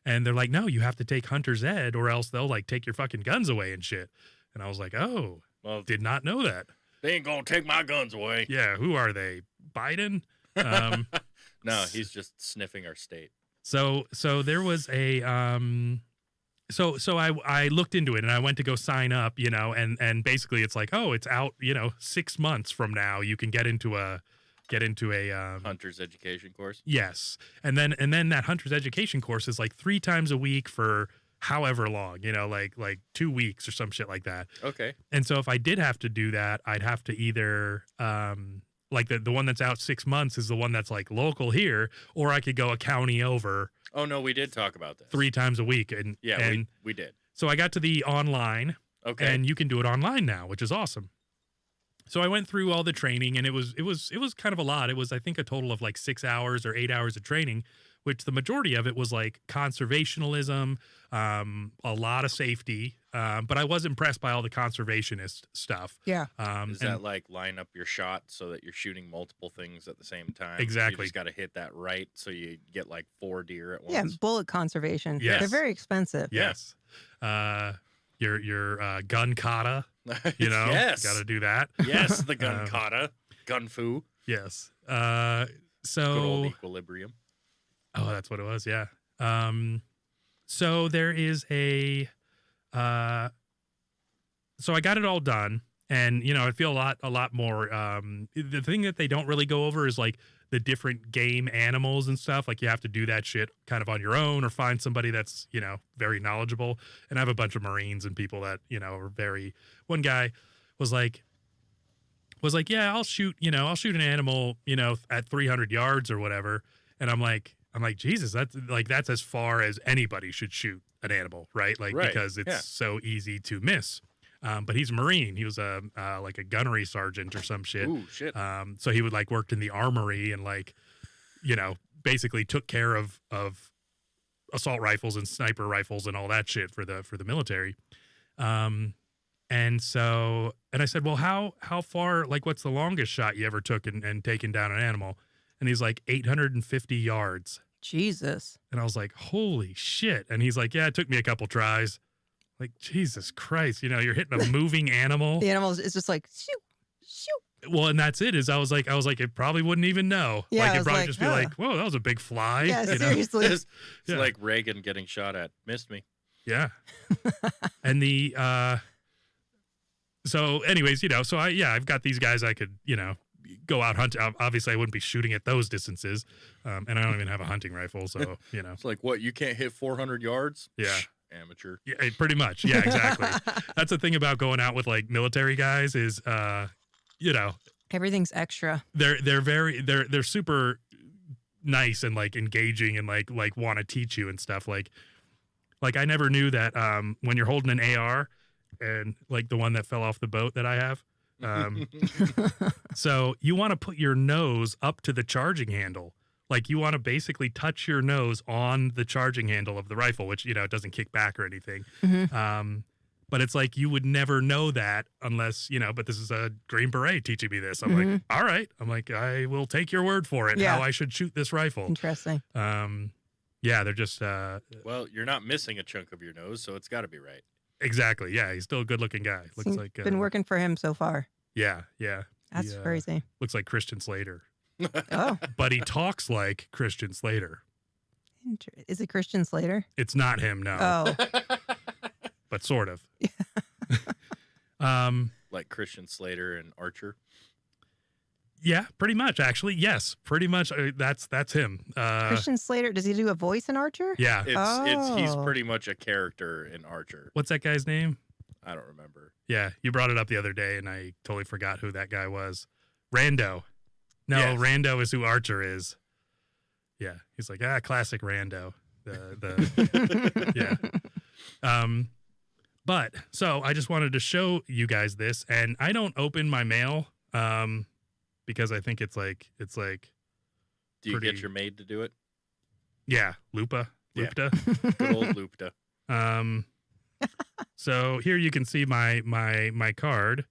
And they're like, no, you have to take hunter's ed or else they'll like take your fucking guns away and shit. And I was like, oh, Well, did not know that. they ain't gonna take my guns away. Yeah. Who are they? Biden? No, he's just sniffing our state. So there was a, So I looked into it and I went to go sign up, and basically it's like, oh, it's out, 6 months from now you can get into a Hunter's education course. yes. And then that hunter's education course is like 3 times a week for however long, like 2 weeks or some shit like that. Okay. And so if I did have to do that, I'd have to either like the one that's out 6 months is the one that's like local here, or I could go a county over. Oh no, we did talk about this 3 times a week. And we did. so I got to the online. Okay. And you can do it online now, which is awesome. So I went through all the training and it was kind of a lot. It was, I think, a total of like 6 hours or 8 hours of training, which the majority of it was like conservationalism, a lot of safety. But I was impressed by all the conservationist stuff. Yeah. Is that like line up your shot so that you're shooting multiple things at the same time? Exactly. You just got to hit that right so you get like 4 deer at once. Yeah, bullet conservation. Yes. They're very expensive. Yes. Your gun kata, Yes. got to do that. Yes, the gun kata. Gun fu. Yes. Good old So equilibrium. oh, that's what it was. Yeah. So there is a, so I got it all done and, I feel a lot more, the thing that they don't really go over is like the different game animals and stuff. Like you have to do that shit kind of on your own or find somebody that's, very knowledgeable. And I have a bunch of Marines and people that, are very, one guy was like, yeah, I'll shoot an animal, at 300 yards or whatever. And I'm like, Jesus, that's as far as anybody should shoot an animal, right? Like, Right, because it's so easy to miss. But he's a Marine. He was like a gunnery sergeant or some shit. Ooh, shit. So he would like worked in the armory and like, basically took care of assault rifles and sniper rifles and all that shit for the military. And I said, well, how far, like, what's the longest shot you ever took and taken down an animal? And he's like 850 yards. Jesus. And I was like, holy shit. And he's like, yeah, it took me a couple tries. Like, Jesus Christ, you're hitting a moving animal. The animal is just like, shoot, shoot. Well, and that's it. I was like, it probably wouldn't even know. Yeah, like, I it'd was probably like, just be huh. like, whoa, that was a big fly. Yeah, you know? seriously. It's Yeah. like Reagan getting shot at. Missed me. Yeah. And So anyways, so I've got these guys I could, go out hunt. Obviously I wouldn't be shooting at those distances. And I don't even have a hunting rifle. So, It's like, what? You can't hit 400 yards? Yeah. Amateur. Yeah, pretty much. Yeah, exactly. That's the thing about going out with like military guys is, Everything's extra. they're super nice and like engaging and like want to teach you and stuff. Like I never knew that when you're holding an AR and like the one that fell off the boat that I have. So you want to put your nose up to the charging handle. Like you want to basically touch your nose on the charging handle of the rifle, which, it doesn't kick back or anything. Mm-hmm. But it's like you would never know that unless, but this is a Green Beret teaching me this. I'm like, all right. I'm like, I will take your word for it, how I should shoot this rifle. Interesting. Yeah, they're just... well, you're not missing a chunk of your nose, so it's got to be right. Exactly. Yeah, he's still a good-looking guy. Looks like... been working for him so far. Yeah. That's crazy. Looks like Christian Slater. Oh. But he talks like Christian Slater. Is it Christian Slater? It's not him, no. Oh. But sort of. Like Christian Slater and Archer. Yeah, pretty much, actually. Yes, pretty much. That's him. Christian Slater, does he do a voice in Archer? Yeah. He's pretty much a character in Archer. What's that guy's name? I don't remember. Yeah, you brought it up the other day, and I totally forgot who that guy was. Rando. No, Yes. Rando is who Archer is. Yeah, he's like, classic Rando. Yeah. But so I just wanted to show you guys this, and I don't open my mail because I think it's like Do you get your maid to do it? Yeah, Lupta. Good old Lupta. So here you can see my card.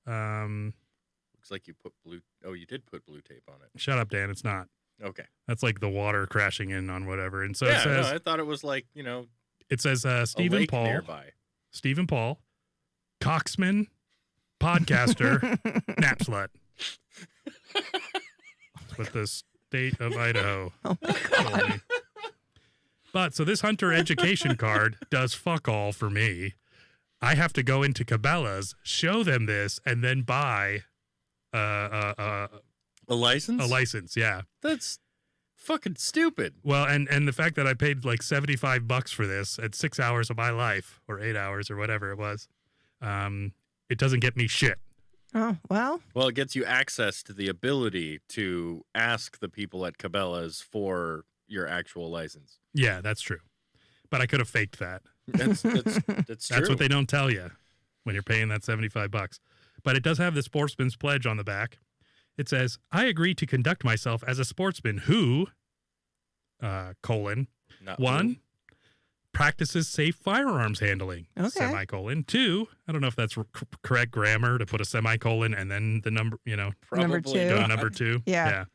Looks like you put blue. Oh, you did put blue tape on it. Shut up, Dan. It's not. Okay. That's like the water crashing in on whatever. And so yeah, it says, no, I thought it was like, it says a Stephen lake Paul, nearby. Stephen Paul, coxman, podcaster, nap slut. With the state of Idaho. Oh my God. But so this hunter education card does fuck all for me. I have to go into Cabela's, show them this, and then buy A license? a license. Yeah. That's fucking stupid. Well, and the fact that I paid like $75 for this at 6 hours of my life, or 8 hours, or whatever it was, it doesn't get me shit. Oh, well. Well, it gets you access to the ability to ask the people at Cabela's for your actual license. Yeah, that's true. But I could have faked that. That's true. That's what they don't tell you when you're paying that $75. But it does have the sportsman's pledge on the back. It says, I agree to conduct myself as a sportsman who, Not one, practices safe firearms handling, Okay. semicolon. Two, I don't know if that's correct grammar to put a semicolon and then the number, Probably Number two. go to not. number 2. Yeah.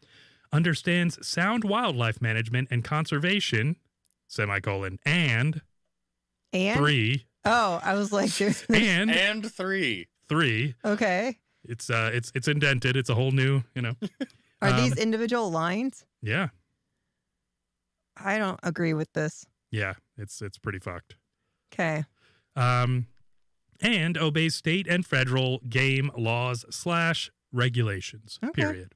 Understands sound wildlife management and conservation, semicolon, and And? 3, Oh, I was like, dude. and And 3. 3. Okay. It's indented. It's a whole new, Are these individual lines? Yeah. I don't agree with this. Yeah, it's pretty fucked. Okay. And obeys state and federal game laws / regulations. Okay. Period.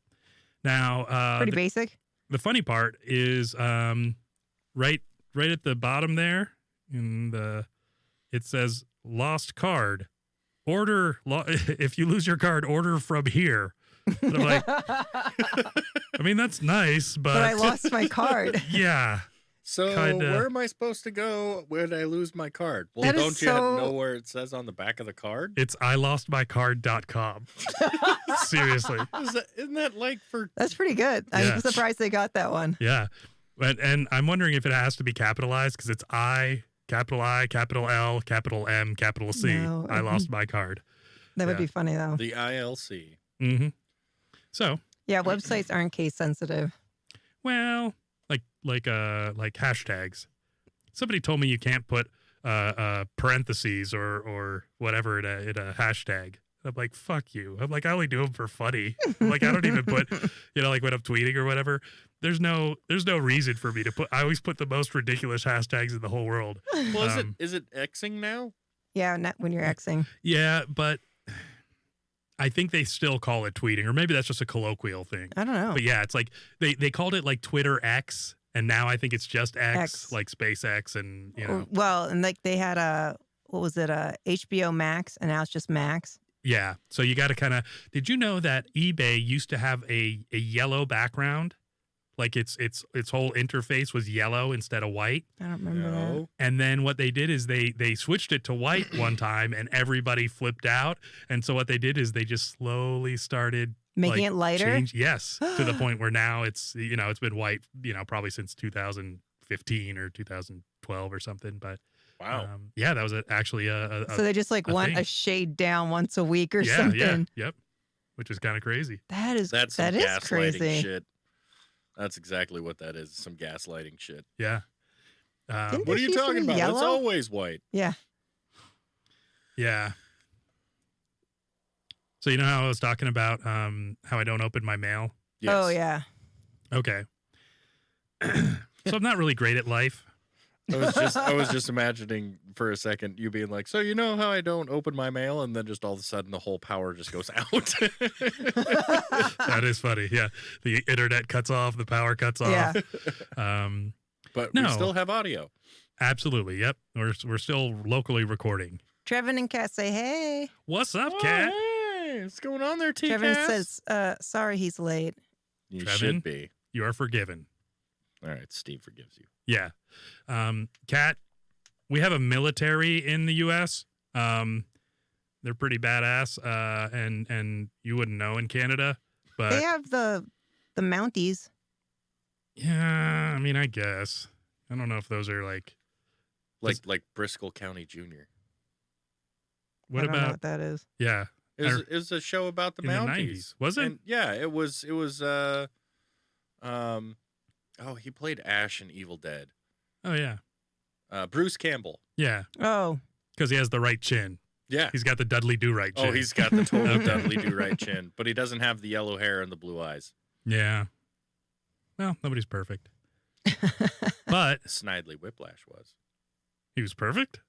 Now, Pretty basic. the funny part is right at the bottom there, it says lost card. If you lose your card, order from here. And I'm like, I mean, that's nice, but But I lost my card. Yeah. So Kinda. where am I supposed to go when I lose my card? Well, That is don't you so- know where it says on the back of the card? It's ilostmycard.com. Seriously. Isn't that like for... That's pretty good. Yeah. I'm surprised they got that one. Yeah. And I'm wondering if it has to be capitalized because it's capital I, capital L, capital M, capital C. No. I lost my card. That would Yeah. be funny, though. The ILC. Mm-hmm. So, Yeah, websites aren't case sensitive. well, like hashtags. Somebody told me you can't put parentheses or whatever in a hashtag. I'm like, fuck you. I'm like, I only do them for funny. I'm like, I don't even put, like when I'm tweeting or whatever. There's no reason for me to put. I always put the most ridiculous hashtags in the whole world. Well, is it Xing now? Yeah, not when you're Xing. Yeah, but I think they still call it tweeting, or maybe that's just a colloquial thing. I don't know. But yeah, it's like they called it like Twitter X, and now I think it's just X. Like SpaceX, and you know. Well, and like they had what was it, HBO Max, and now it's just Max. Yeah, so you got to kind of. Did you know that eBay used to have a yellow background? Like its whole interface was yellow instead of white. I don't remember that. And then what they did is they switched it to white one time, and everybody flipped out. And so what they did is they just slowly started Making it lighter. Yes, to the point where now it's it's been white probably since 2015 or 2012 or something. But wow, yeah, that was actually a so they just like want thing. a shade down once a week or something. Yeah, yep, which is kind of crazy. That's some that is gaslighting crazy. shit. That's exactly what that is. Some gaslighting shit. Yeah. Didn't What are this you used to talking be about? It's yellow? always white. Yeah. Yeah. So you know how I was talking about how I don't open my mail? Yes. Oh yeah. Okay. So I'm not really great at life. I was just imagining for a second you being like, so you know how I don't open my mail, and then just all of a sudden the whole power just goes out. That is funny. Yeah. The internet cuts off, the power cuts off. Yeah. But No. we still have audio. Absolutely. Yep. We're still locally recording. Trevin and Kat say, hey. What's up, Kat? Hey, what's going on there, T? Trevin says, sorry he's late. You Trevin? should be. You are forgiven. All right, Steve forgives you. Yeah. Kat, we have a military in the U.S. They're pretty badass, and you wouldn't know in Canada, but They have the Mounties. yeah, I mean, I guess. I don't know if those are like Bristol County Jr. What I don't know about what that is. yeah, It was a show about the in the Mounties. 90s. Was it? And yeah, it was he played Ash in Evil Dead. Oh yeah. Bruce Campbell. Yeah, Oh, because he has the right chin. Yeah. He's got the Dudley Do-Right chin. Oh, he's got the total Okay. Dudley Do-Right chin, but he doesn't have the yellow hair and the blue eyes. Yeah. Well, nobody's perfect. But Snidely Whiplash was. he was perfect.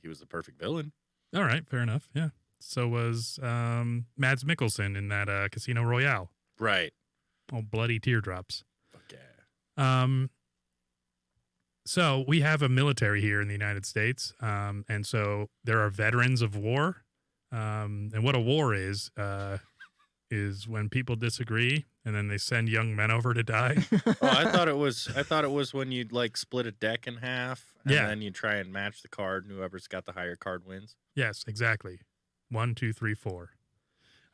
He was the perfect villain. All right, fair enough. Yeah. So was Mads Mikkelsen in that Casino Royale. Right. All bloody teardrops. Fuck yeah. So we have a military here in the United States, and so there are veterans of war. And what a war is when people disagree and then they send young men over to die. Oh, I thought it was when you'd like split a deck in half and Yeah. then you try and match the card, and whoever's got the higher card wins. Yes, exactly. 1, 2, 3, 4.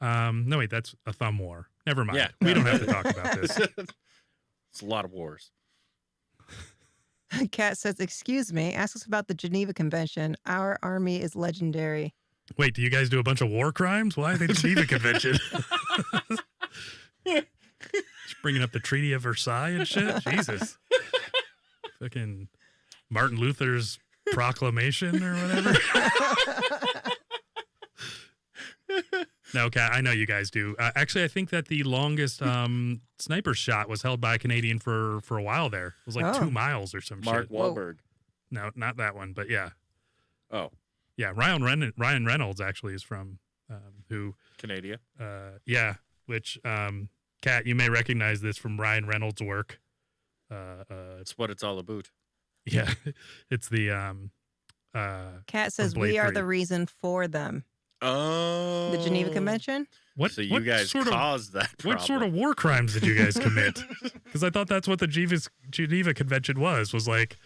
No, wait, that's a thumb war. Never mind. Yeah. We don't have to talk about this. It's a lot of wars. Kat says, excuse me, ask us about the Geneva Convention. Our army is legendary. Wait, do you guys do a bunch of war crimes? Why the Geneva Convention? Just bringing up the Treaty of Versailles and shit? Jesus. Fucking Martin Luther's proclamation or whatever. No, Kat, I know you guys do. Actually, I think that the longest sniper shot was held by a Canadian for a while there. It was like 2 miles or some Mark shit. Wahlberg. No, not that one, but yeah. Oh, Yeah, Ryan Reynolds actually is from who Canada. yeah, which Kat, you may recognize this from Ryan Reynolds' work. It's what it's all about. Yeah, it's the Kat says, Blade we are 3. the reason for them. Oh, The Geneva Convention? what? So you what guys sort of caused that problem. what sort of war crimes did you guys commit? Because I thought that's what the Geneva Convention was like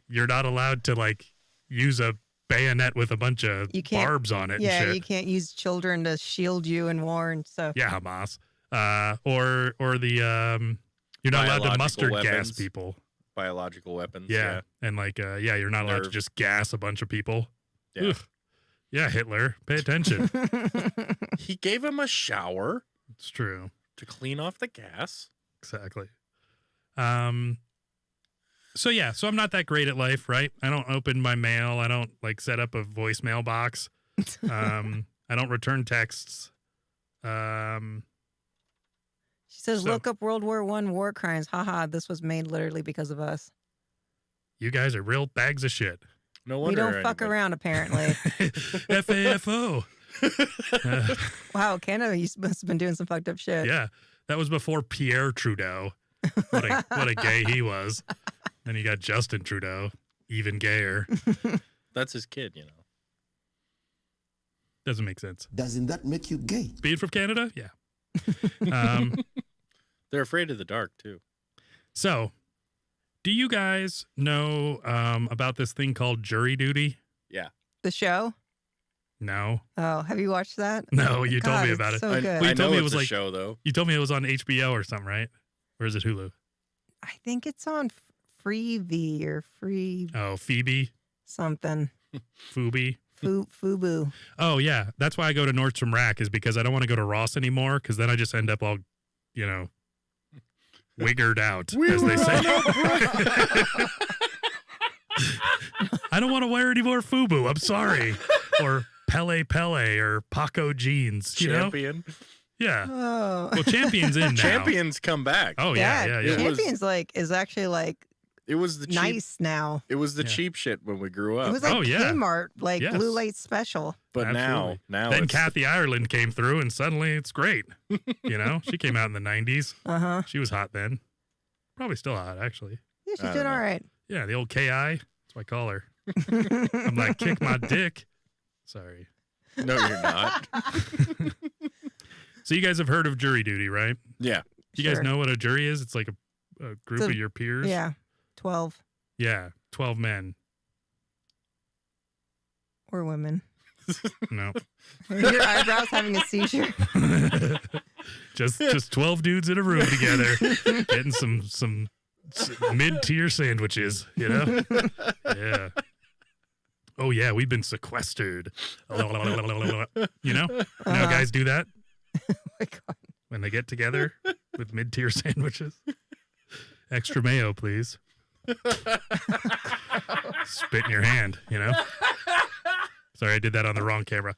you're not allowed to like use a bayonet with a bunch of You can't- barbs on it. Yeah, and shit. you can't use children to shield you in war and stuff. Yeah, Hamas. Or the you're not allowed to Biological mustard gas weapons. people. Biological weapons. Yeah. And like you're not allowed to Nerve. just gas a bunch of people. Yeah. Ugh. Yeah, Hitler, pay attention. He gave him a shower It's true. to clean off the gas. Exactly. So yeah, so I'm not that great at life, right? I don't open my mail. I don't like set up a voicemail box. I don't return texts. She says, So- look up World War I war crimes. Haha, this was made literally because of us. You guys are real bags of shit. No We wonder. don't fuck anybody- around, apparently. FAFO. Wow, Canada must have been doing some fucked up shit. Yeah, that was before Pierre Trudeau. What a gay he was. Then you got Justin Trudeau, even gayer. That's his kid, you know. Doesn't make sense. Doesn't that make you gay? Being from Canada? Yeah. They're afraid of the dark, too. So, do you guys know about this thing called jury duty? Yeah. The show? No. Oh, have you watched that? No, you God, told me it's about it. So good. Well, I you told know me it it's was a like- show, though. You told me it was on HBO or something, right? Or is it Hulu? I think it's on Freevee or Free Oh, Phoebe, something. Phoebe. Fubu. Oh, yeah. That's why I go to Nordstrom Rack is because I don't want to go to Ross anymore because then I just end up all, you know, wiggered out, as they say. I don't want to wear any more Fubu. I'm sorry. Or Pele or Paco jeans, you know? Champion. Yeah. Oh. Well, Champion's in now. Champions come back. Oh, yeah. It was- Champions is actually like It was the cheap. nice now. It was the Yeah. cheap shit when we grew up. It was like Oh, yeah. Kmart, like Yes. Blue Light Special. but Absolutely. now Then it's, Kathy Ireland came through and suddenly it's great. You know, she came out in the 90s. Uh-huh. She was hot then. Probably still hot, actually. Yeah, she's I don't doing know. all right. Yeah, the old KI. That's what I call her. I'm like, kick my dick. Sorry. No, you're not. So you guys have heard of jury duty, right? Yeah. You guys Sure. know what a jury is? It's like a group It's a- of your peers. Yeah. 12 Yeah, 12 men. or women. No. Your eyebrows having a seizure. just 12 dudes in a room together getting some mid-tier sandwiches, you know? Yeah. Oh yeah, we've been sequestered. You know? You know how guys do that Oh my God. when they get together with mid-tier sandwiches? Extra mayo, please. Spit in your hand, you know? Sorry, I did that on the wrong camera.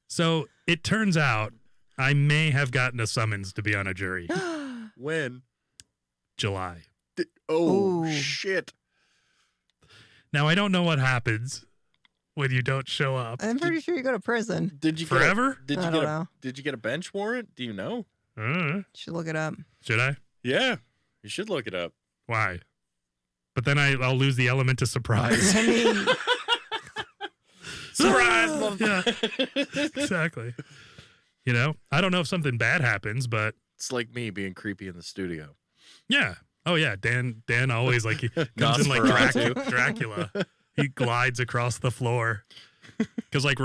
So it turns out I may have gotten a summons to be on a jury. When? July. Oh, Ooh. shit. Now I don't know what happens when you don't show up. I'm pretty sure you go to prison. Did you Forever? Get a, did I you don't get a know. Did you get a bench warrant? Do you know? Should look it up. Should I? Yeah. You should look it up. Why? But then I'll lose the element of surprise. I mean, Surprise! Yeah, exactly. You know, I don't know if something bad happens, but It's like me being creepy in the studio. yeah. Oh yeah, Dan always like he comes in like Nosferatu. Dracula. He glides across the floor. Because like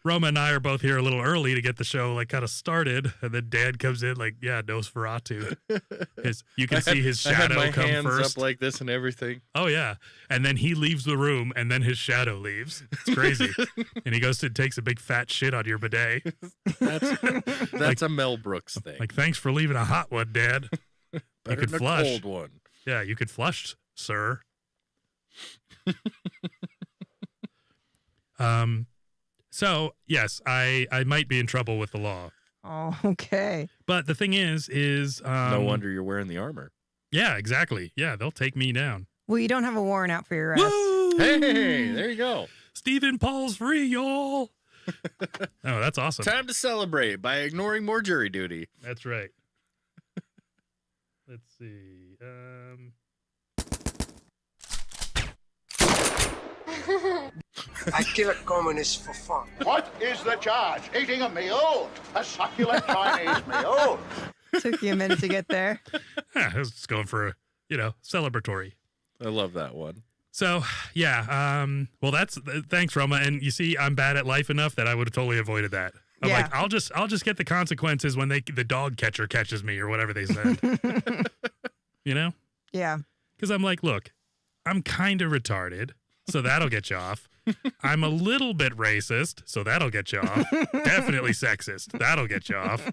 Roma and I are both here a little early to get the show like kind of started, and then Dan comes in like, yeah, Nosferatu. You can see his I had shadow my come hands first. up like this and everything. Oh yeah, and then he leaves the room, and then his shadow leaves. It's crazy. And he goes to takes a big fat shit on your bidet. That's a Mel Brooks thing. Like, thanks for leaving a hot one, Dad. Better could than a flush. cold one. Yeah, you could flush, sir. So yes, I might be in trouble with the law. oh, okay. But the thing is No wonder you're wearing the armor. Yeah, exactly. Yeah, they'll take me down. Well, you don't have a warrant out for your arrest. Woo! Hey, there you go. Stephen Paul's free, y'all. Oh, that's awesome. Time to celebrate by ignoring more jury duty. That's right. Let's see. I kill a communist for fun. What is the charge? Eating a meal? A succulent Chinese meal? Took you a minute to get there. I was just going for a, celebratory. I love that one. So, yeah. Well, thanks, Roma. And you see, I'm bad at life enough that I would have totally avoided that. I'm Yeah. like, I'll just get the consequences when the dog catcher catches me or whatever they said. You know? Yeah. Because I'm like, look, I'm kind of retarded, so that'll get you off. I'm a little bit racist, so that'll get you off. Definitely sexist. That'll get you off.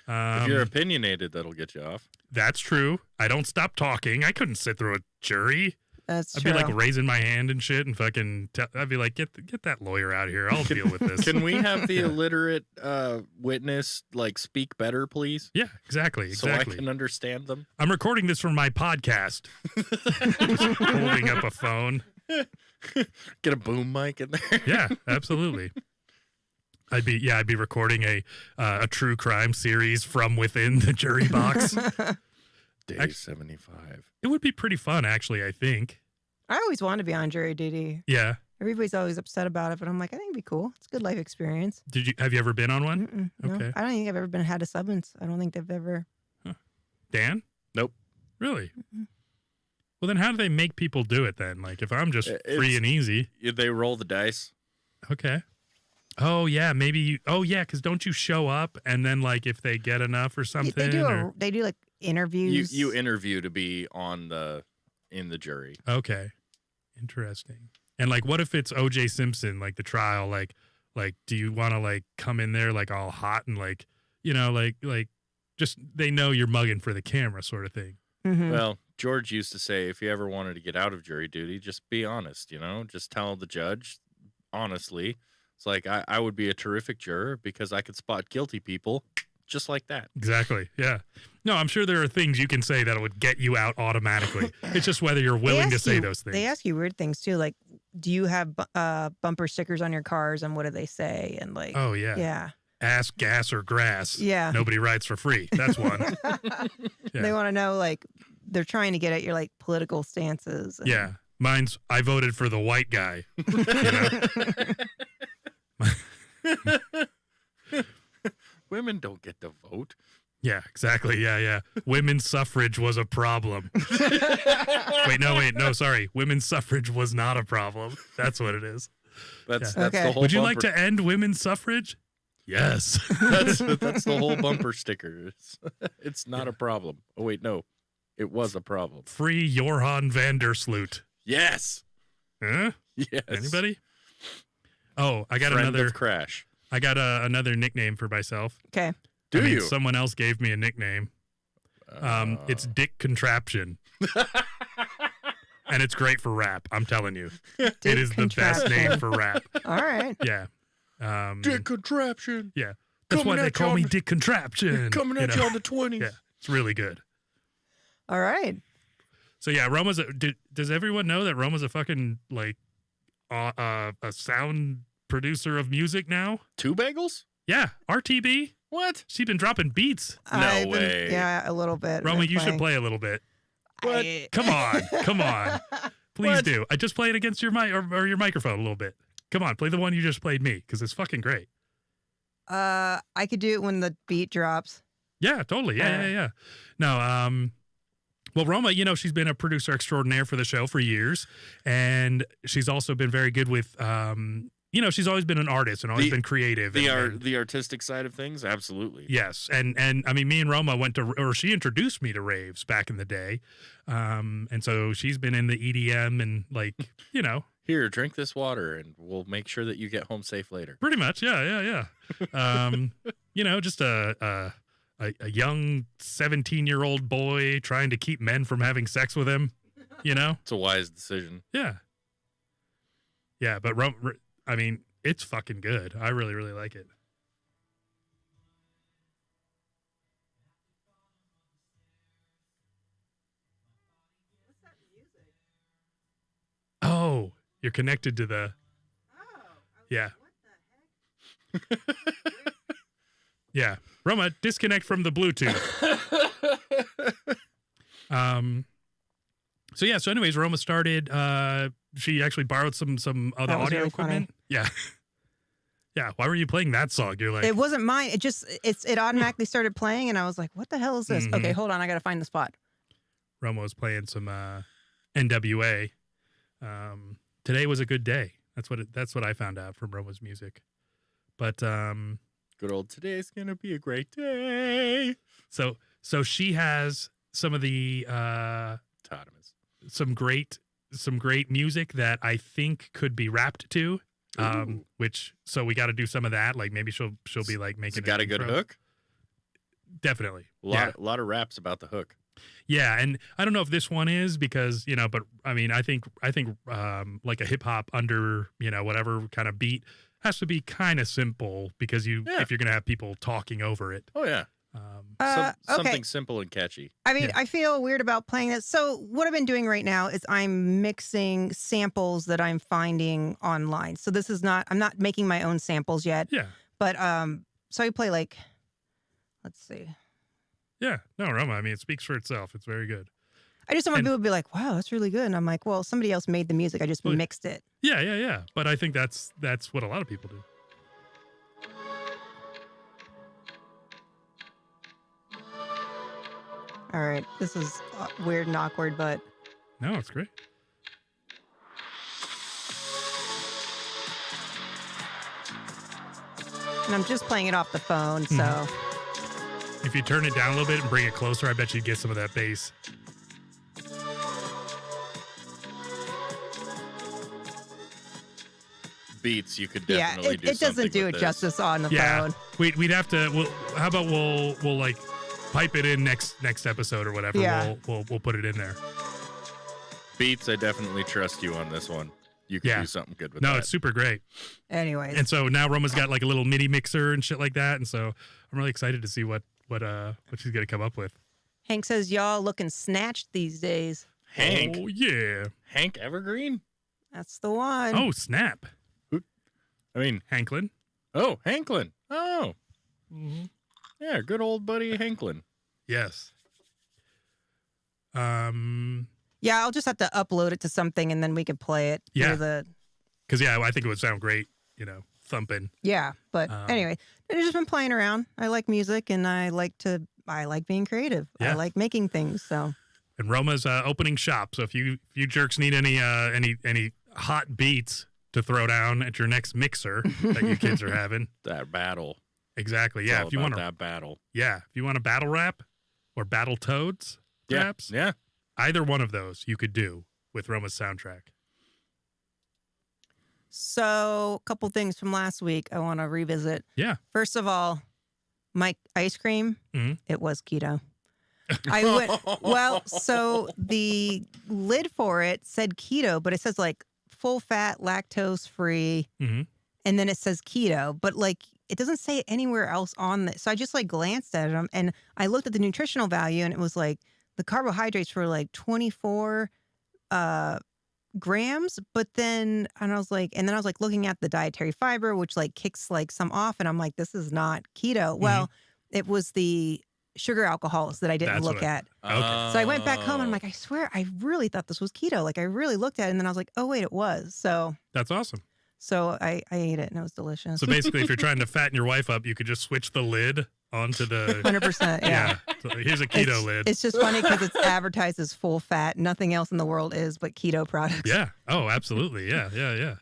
If you're opinionated, that'll get you off. That's true. I don't stop talking. I couldn't sit through a jury. That's I'd true. be like raising my hand and shit, and fucking. I'd be like, get that lawyer out of here. I'll deal with this. Can we have the illiterate witness like speak better, please? Yeah, exactly. So I can understand them. I'm recording this from my podcast. Just holding up a phone. Get a boom mic in there. Yeah, absolutely. I'd be recording a true crime series from within the jury box. Day 75. It would be pretty fun, actually, I think. I always wanted to be on jury duty. Yeah. Everybody's always upset about it, but I'm like, I think it'd be cool. It's a good life experience. Have you ever been on one? No, Okay. I don't think I've ever had a summons. I don't think they've ever. Dan? Nope. Really? Well, then how do they make people do it then? Like, if I'm just free and easy. They roll the dice. Okay. Oh, yeah, maybe because don't you show up and then, like, if they get enough or something? They do like interviews. You interview to be in the jury. Okay. Interesting. And, like, what if it's O.J. Simpson, like, the trial? Like, do you want to, like, come in there, like, all hot and, like, you know, like just they know you're mugging for the camera sort of thing? Mhm. Well, George used to say if you ever wanted to get out of jury duty, just be honest, just tell the judge honestly. It's like I would be a terrific juror because I could spot guilty people just like that. Exactly. Yeah. No, I'm sure there are things you can say that would get you out automatically. It's just whether you're willing to say those things. They ask you weird things too, like, do you have bumper stickers on your cars, and what do they say? And like, Oh, yeah. yeah, Ass, gas, or grass. Yeah. Nobody rides for free. That's one. Yeah. They want to know, like, they're trying to get at your like political stances. And, Yeah. Mine's, I voted for the white guy. Women don't get to vote. Yeah, exactly. Yeah. Women's suffrage was a problem. No, sorry. Women's suffrage was not a problem. That's what it is. That's Okay. the whole Would you bumper. like to end women's suffrage? Yes. that's the whole bumper sticker. It's not a problem. Oh wait, no. It was a problem. Free Johan van der Sloot. Yes. Huh? Yes. Anybody? Oh, I got Friend of Crash. I got another nickname for myself. Okay. Do you? Someone else gave me a nickname. It's Dick Contraption. And it's great for rap. I'm telling you. It is the best name for rap. All right. Yeah. Dick Contraption. Yeah. That's why Coming they at call you me on the- Dick Contraption. Coming at you on the 20s. Yeah. It's really good. All right. So yeah, Roma's does everyone know that Roma's a fucking like a sound producer of music now? Two bagels? Yeah, RTB. What? She's been dropping beats. I've been- way. yeah, a little bit. Roma, Been you should playing. play a little bit. What? Come on. Please What? do. I just play it against your mic or your microphone a little bit. Come on, play the one you just played me because it's fucking great. I could do it when the beat drops. Yeah, totally. Yeah. No, well, Roma, she's been a producer extraordinaire for the show for years, and she's also been very good with, she's always been an artist and always been creative. The artistic side of things, absolutely. Yes, and I mean, me and Roma she introduced me to raves back in the day, and so she's been in the EDM and like, Here, drink this water, and we'll make sure that you get home safe later. pretty much, yeah. Just a young 17-year-old boy trying to keep men from having sex with him, It's a wise decision. Yeah. Yeah, but I mean, it's fucking good. I really, really like it. Oh, you're connected to the. Yeah. Yeah. Roma, disconnect from the Bluetooth. So anyways, Roma started she actually borrowed some other That was audio really equipment. funny. Yeah. Yeah. Why were you playing that song? You're like, It wasn't mine. It automatically started playing, and I was like, "What the hell is this?" Mhm. Okay, hold on. I gotta find the spot. Roma was playing some NWA. Today was a good day. That's what I found out from Roma's music. But Good old today's gonna be a great day. so she has some of the Totemus. some great music that I think could be rapped to. Ooh. So we got to do some of that. Like maybe she'll be like It's making. got a an good intro. hook. Definitely. A lot of raps about the hook. Yeah, and I don't know if this one is because, but I mean, I think like a hip hop under, whatever kind of beat has to be kind of simple because if you're going to have people talking over it. Oh yeah. Okay. Something simple and catchy. I mean, I feel weird about playing this. So what I've been doing right now is I'm mixing samples that I'm finding online. So this is I'm not making my own samples yet. Yeah. But so I play like, let's see. Yeah. No, Roma, I mean, it speaks for itself. It's very good. I just don't want people to be like, wow, that's really good. And I'm like, well, somebody else made the music. I just mixed it. Yeah. But I think that's what a lot of people do. All right. This is weird and awkward, but. No, it's great. And I'm just playing it off the phone, so. If you turn it down a little bit and bring it closer, I bet you'd get some of that bass. Beats, you could definitely do it doesn't do it justice on the phone. We'd have to. How about we'll like pipe it in next episode or whatever. Yeah. We'll put it in there. Beats, I definitely trust you on this one. You can do something good with that. No, it's super great. Anyways. And so now Roma's got like a little MIDI mixer and shit like that, and so I'm really excited to see what she's gonna come up with. Hank says y'all looking snatched these days. Hank. Oh yeah. Hank Evergreen? That's the one. Oh snap. I mean, Hanklin. Oh, Hanklin. Oh. Mm-hmm. Yeah, good old buddy Hanklin. Yes. Yeah, I'll just have to upload it to something and then we can play it. Yeah. Because I think it would sound great, thumping. Yeah, but anyway, I've just been playing around. I like music and I like being creative. Yeah. I like making things. So. And Roma's opening shop. So if you jerks need any hot beats to throw down at your next mixer that you kids are having, That battle. Exactly. Yeah. If you want that battle. Yeah. If you want a battle rap or battle toads, perhaps. Yeah. Either one of those you could do with Roma's soundtrack. So, a couple things from last week I want to revisit. Yeah. First of all, my ice cream, it was keto. So the lid for it said keto, but it says like full fat, lactose free, and then it says keto, but like it doesn't say it anywhere else on this. So I just like glanced at it and I looked at the nutritional value and it was like the carbohydrates were like 24 grams, but then I was like looking at the dietary fiber, which like kicks like some off, and I'm like, this is not keto. Well, it was the sugar alcohols that I didn't look at. Okay. So I went back home and I'm like, I swear, I really thought this was keto. Like I really looked at it and then I was like, oh wait, it was. So That's awesome. So I ate it and it was delicious. So basically, if you're trying to fatten your wife up, you could just switch the lid onto the 100%. Yeah. So here's a keto lid. It's just funny because it's advertised as full fat. Nothing else in the world is but keto products. Yeah. Oh, absolutely. Yeah.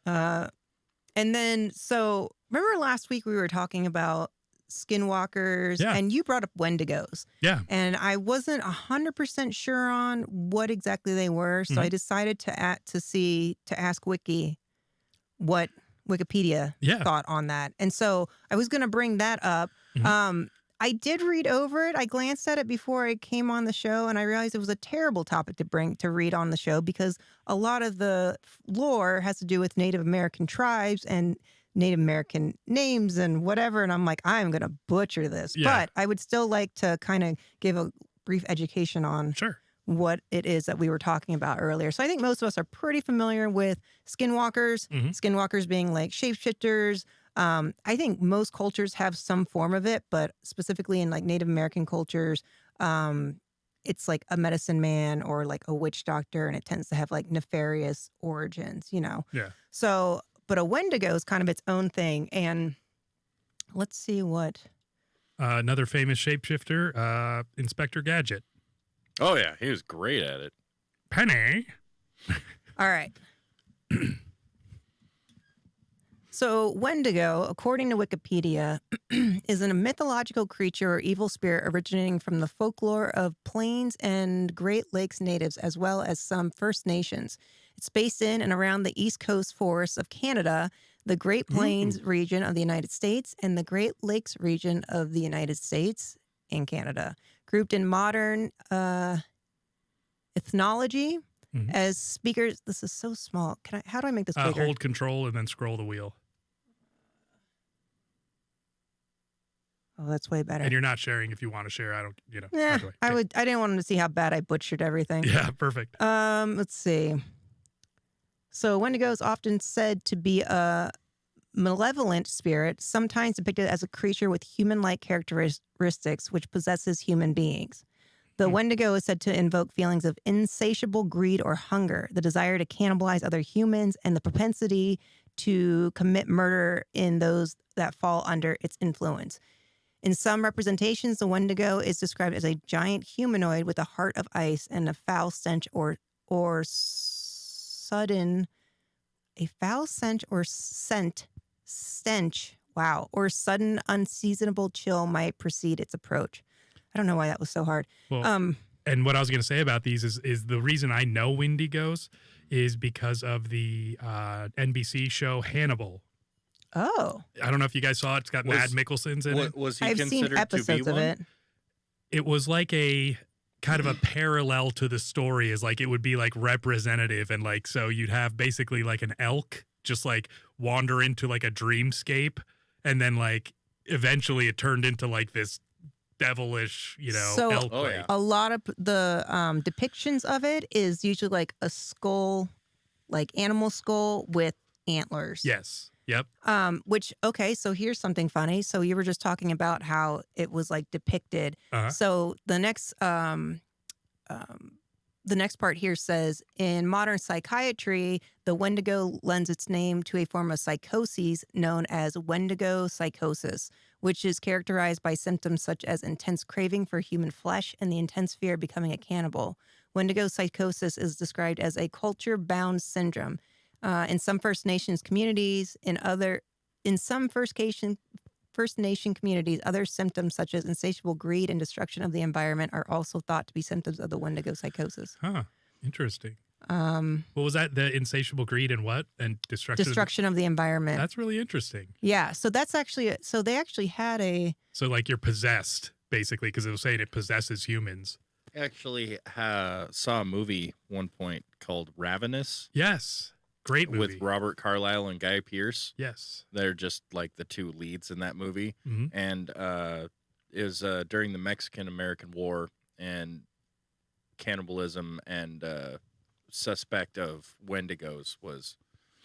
And then, so remember last week we were talking about skinwalkers and you brought up Wendigos. Yeah. And I wasn't 100% sure on what exactly they were. So I decided to ask Wiki what Wikipedia thought on that. And so I was going to bring that up. I did read over it. I glanced at it before I came on the show, and I realized it was a terrible topic to read on the show because a lot of the lore has to do with Native American tribes and Native American names and whatever. And I'm like, I'm going to butcher this. Yeah. But I would still like to kind of give a brief education on what it is that we were talking about earlier. So I think most of us are pretty familiar with skinwalkers, skinwalkers being like shapeshifters. I think most cultures have some form of it, but specifically in like Native American cultures, it's like a medicine man or like a witch doctor, and it tends to have like nefarious origins, Yeah. So, but a Wendigo is kind of its own thing. And let's see what. Another famous shapeshifter, Inspector Gadget. Oh, yeah. He was great at it. Penny. All right. So Wendigo, according to Wikipedia, is a mythological creature or evil spirit originating from the folklore of Plains and Great Lakes natives, as well as some First Nations. It's based in and around the East Coast forests of Canada, the Great Plains region of the United States, and the Great Lakes region of the United States and Canada. grouped in modern ethnology Mhm. as speakers. This is so small. How do I make this bigger? Hold control and then scroll the wheel. Oh, that's way better. And you're not sharing if you want to share. I don't, Yeah, either way. I Okay. would. I didn't want them to see how bad I butchered everything. Yeah, perfect. Let's see. So Wendigo is often said to be a malevolent spirit, sometimes depicted as a creature with human-like characteristics, which possesses human beings. The Wendigo is said to invoke feelings of insatiable greed or hunger, the desire to cannibalize other humans, and the propensity to commit murder in those that fall under its influence. In some representations, the Wendigo is described as a giant humanoid with a heart of ice and a foul stench or sudden, a foul stench or stench, wow, or sudden unseasonable chill might precede its approach. I don't know why that was so hard. Well, and what I was going to say about these is the reason I know Wendigos is because of the NBC show Hannibal. Oh, I don't know if you guys saw it. It's got Mad Mikkelsen's in it. Was he I've considered seen episodes to be of one? it. It was like a kind of a parallel to the story, is like it would be like representative, and like so you'd have basically like an elk just like wander into like a dreamscape, and then like eventually it turned into like this devilish, So- elk. Oh, like- yeah. A lot of the depictions of it is usually like a skull, like animal skull with antlers. Yes. Yep. Which, okay, so here's something funny. So you were just talking about how it was like depicted. Uh-huh. So the next part here says, in modern psychiatry, the Wendigo lends its name to a form of psychoses known as Wendigo psychosis, which is characterized by symptoms such as intense craving for human flesh and the intense fear of becoming a cannibal. Wendigo psychosis is described as a culture-bound syndrome. In some First Nations communities, in some First Nation communities, other symptoms such as insatiable greed and destruction of the environment are also thought to be symptoms of the Wendigo psychosis. Huh. Interesting. What was that? The insatiable greed and what? And Destruction of the environment. That's really interesting. Yeah, so that's actually so they actually had a So like you're possessed basically, because it was saying it possesses humans. I actually saw a movie one point called Ravenous Yes. Great movie. with Robert Carlyle and Guy Pearce. Yes. They're just like the two leads in that movie. Mhm. And it was during the Mexican-American War, and cannibalism and suspect of Wendigos was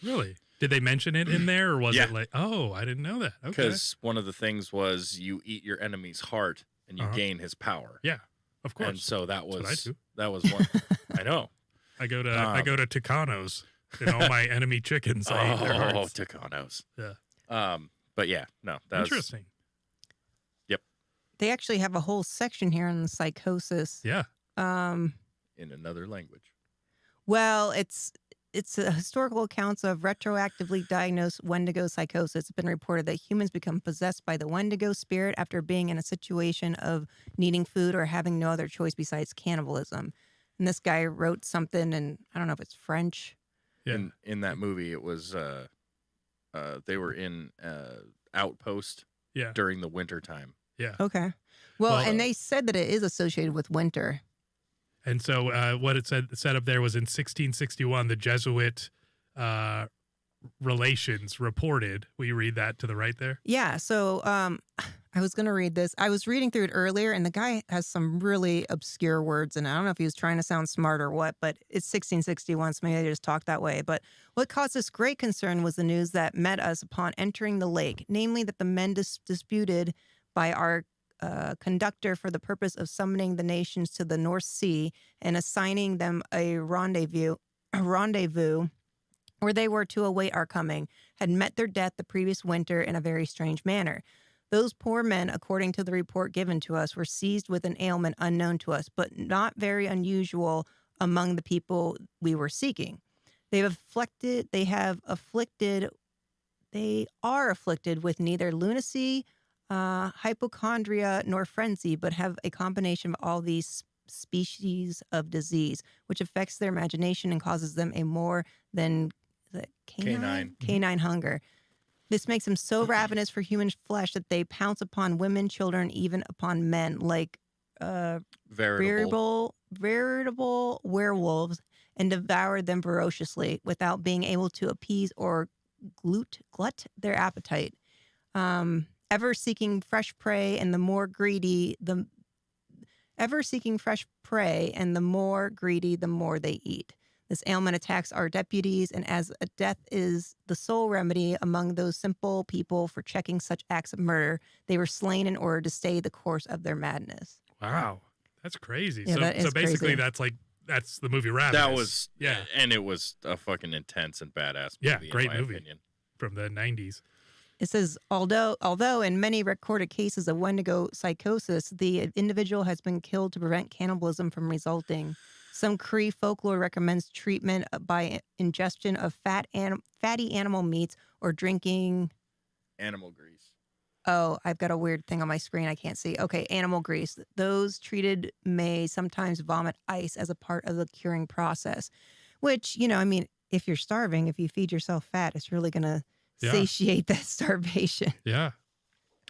Really? Did they mention it in there, or was Yeah. it like, oh, I didn't know that? Okay. because one of the things was you eat your enemy's heart and you Uh-huh. gain his power. Yeah, of course. And so that That's what I was do. one. I know. I go to Tucanos and all my enemy chickens. I eat their Oh, hearts. Tucanos. Yeah. But yeah, no, that was Interesting. they actually have a whole section here on the psychosis. Yeah. in another language. Well, it's a historical accounts of retroactively diagnosed Wendigo psychosis. It's been reported that humans become possessed by the Wendigo spirit after being in a situation of needing food or having no other choice besides cannibalism. And this guy wrote something, and I don't know if it's French. Yeah. In that movie, it was they were in outpost Yeah. during the winter time. Yeah. Okay. Well, Well, and they said that it is associated with winter. And so what it said up there was in 1661, the Jesuit relations reported. Will you read that to the right there? Yeah. So I was going to read this. I was reading through it earlier, and the guy has some really obscure words, and I don't know if he was trying to sound smart or what, but it's 1661, so maybe I just talked that way. But what caused us great concern was the news that met us upon entering the lake, namely that the men disputed by our conductor for the purpose of summoning the nations to the North Sea and assigning them a rendezvous where they were to await our coming, had met their death the previous winter in a very strange manner. Those poor men, according to the report given to us, were seized with an ailment unknown to us, but not very unusual among the people we were seeking. They are afflicted with neither lunacy, hypochondria, nor frenzy, but have a combination of all these species of disease, which affects their imagination and causes them a more than canine hunger. This makes them so ravenous for human flesh that they pounce upon women, children, even upon men, like Veritable. veritable werewolves and devoured them ferociously without being able to appease or glut their appetite. Ever seeking fresh prey, and the more greedy, the more they eat. This ailment attacks our deputies, and as a death is the sole remedy among those simple people for checking such acts of murder, they were slain in order to stay the course of their madness. Wow. That's crazy. Yeah, that is so basically crazy. that's the movie Ravenous. That was yeah. and it was a fucking intense and badass movie. Yeah, great in my movie. opinion. From the 90s. It says, although in many recorded cases of Wendigo psychosis, the individual has been killed to prevent cannibalism from resulting. Some Cree folklore recommends treatment by ingestion of fatty animal meats or drinking. Animal grease. Oh, I've got a weird thing on my screen I can't see. Okay, animal grease. Those treated may sometimes vomit ice as a part of the curing process, which, I mean, if you're starving, if you feed yourself fat, it's really going to satiate that starvation. Yeah.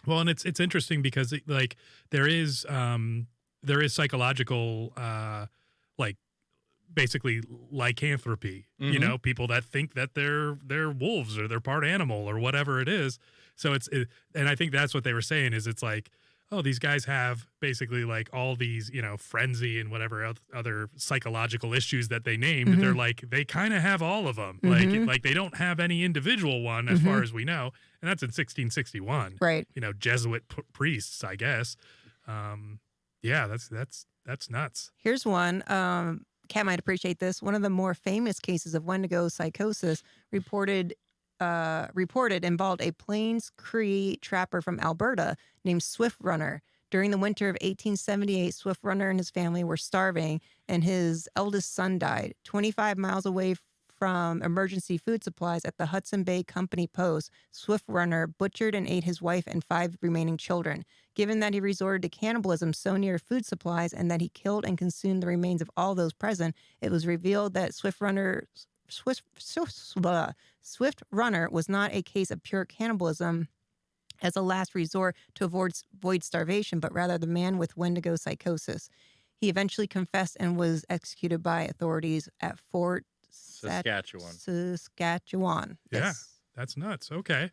Well, and it's interesting because there is psychological basically lycanthropy, people that think that they're wolves or they're part animal or whatever it is. So and I think that's what they were saying is it's like, oh, these guys have basically like all these, frenzy and whatever other psychological issues that they named. Mm-hmm. They're like, they kind of have all of them. Mm-hmm. Like they don't have any individual one as far as we know. And that's in 1661. Right. Jesuit priests, I guess. Yeah, that's nuts. Here's one. Kat might appreciate this. One of the more famous cases of Wendigo psychosis reported involved a Plains Cree trapper from Alberta named Swift Runner. During the winter of 1878, Swift Runner and his family were starving, and his eldest son died. 25 miles away from emergency food supplies at the Hudson Bay Company Post, Swift Runner butchered and ate his wife and 5 remaining children. Given that he resorted to cannibalism so near food supplies and that he killed and consumed the remains of all those present, it was revealed that Swift Runner was not a case of pure cannibalism as a last resort to avoid starvation, but rather the man with Wendigo psychosis. He eventually confessed and was executed by authorities at Fort Saskatchewan. Yeah, Yes. that's nuts. Okay.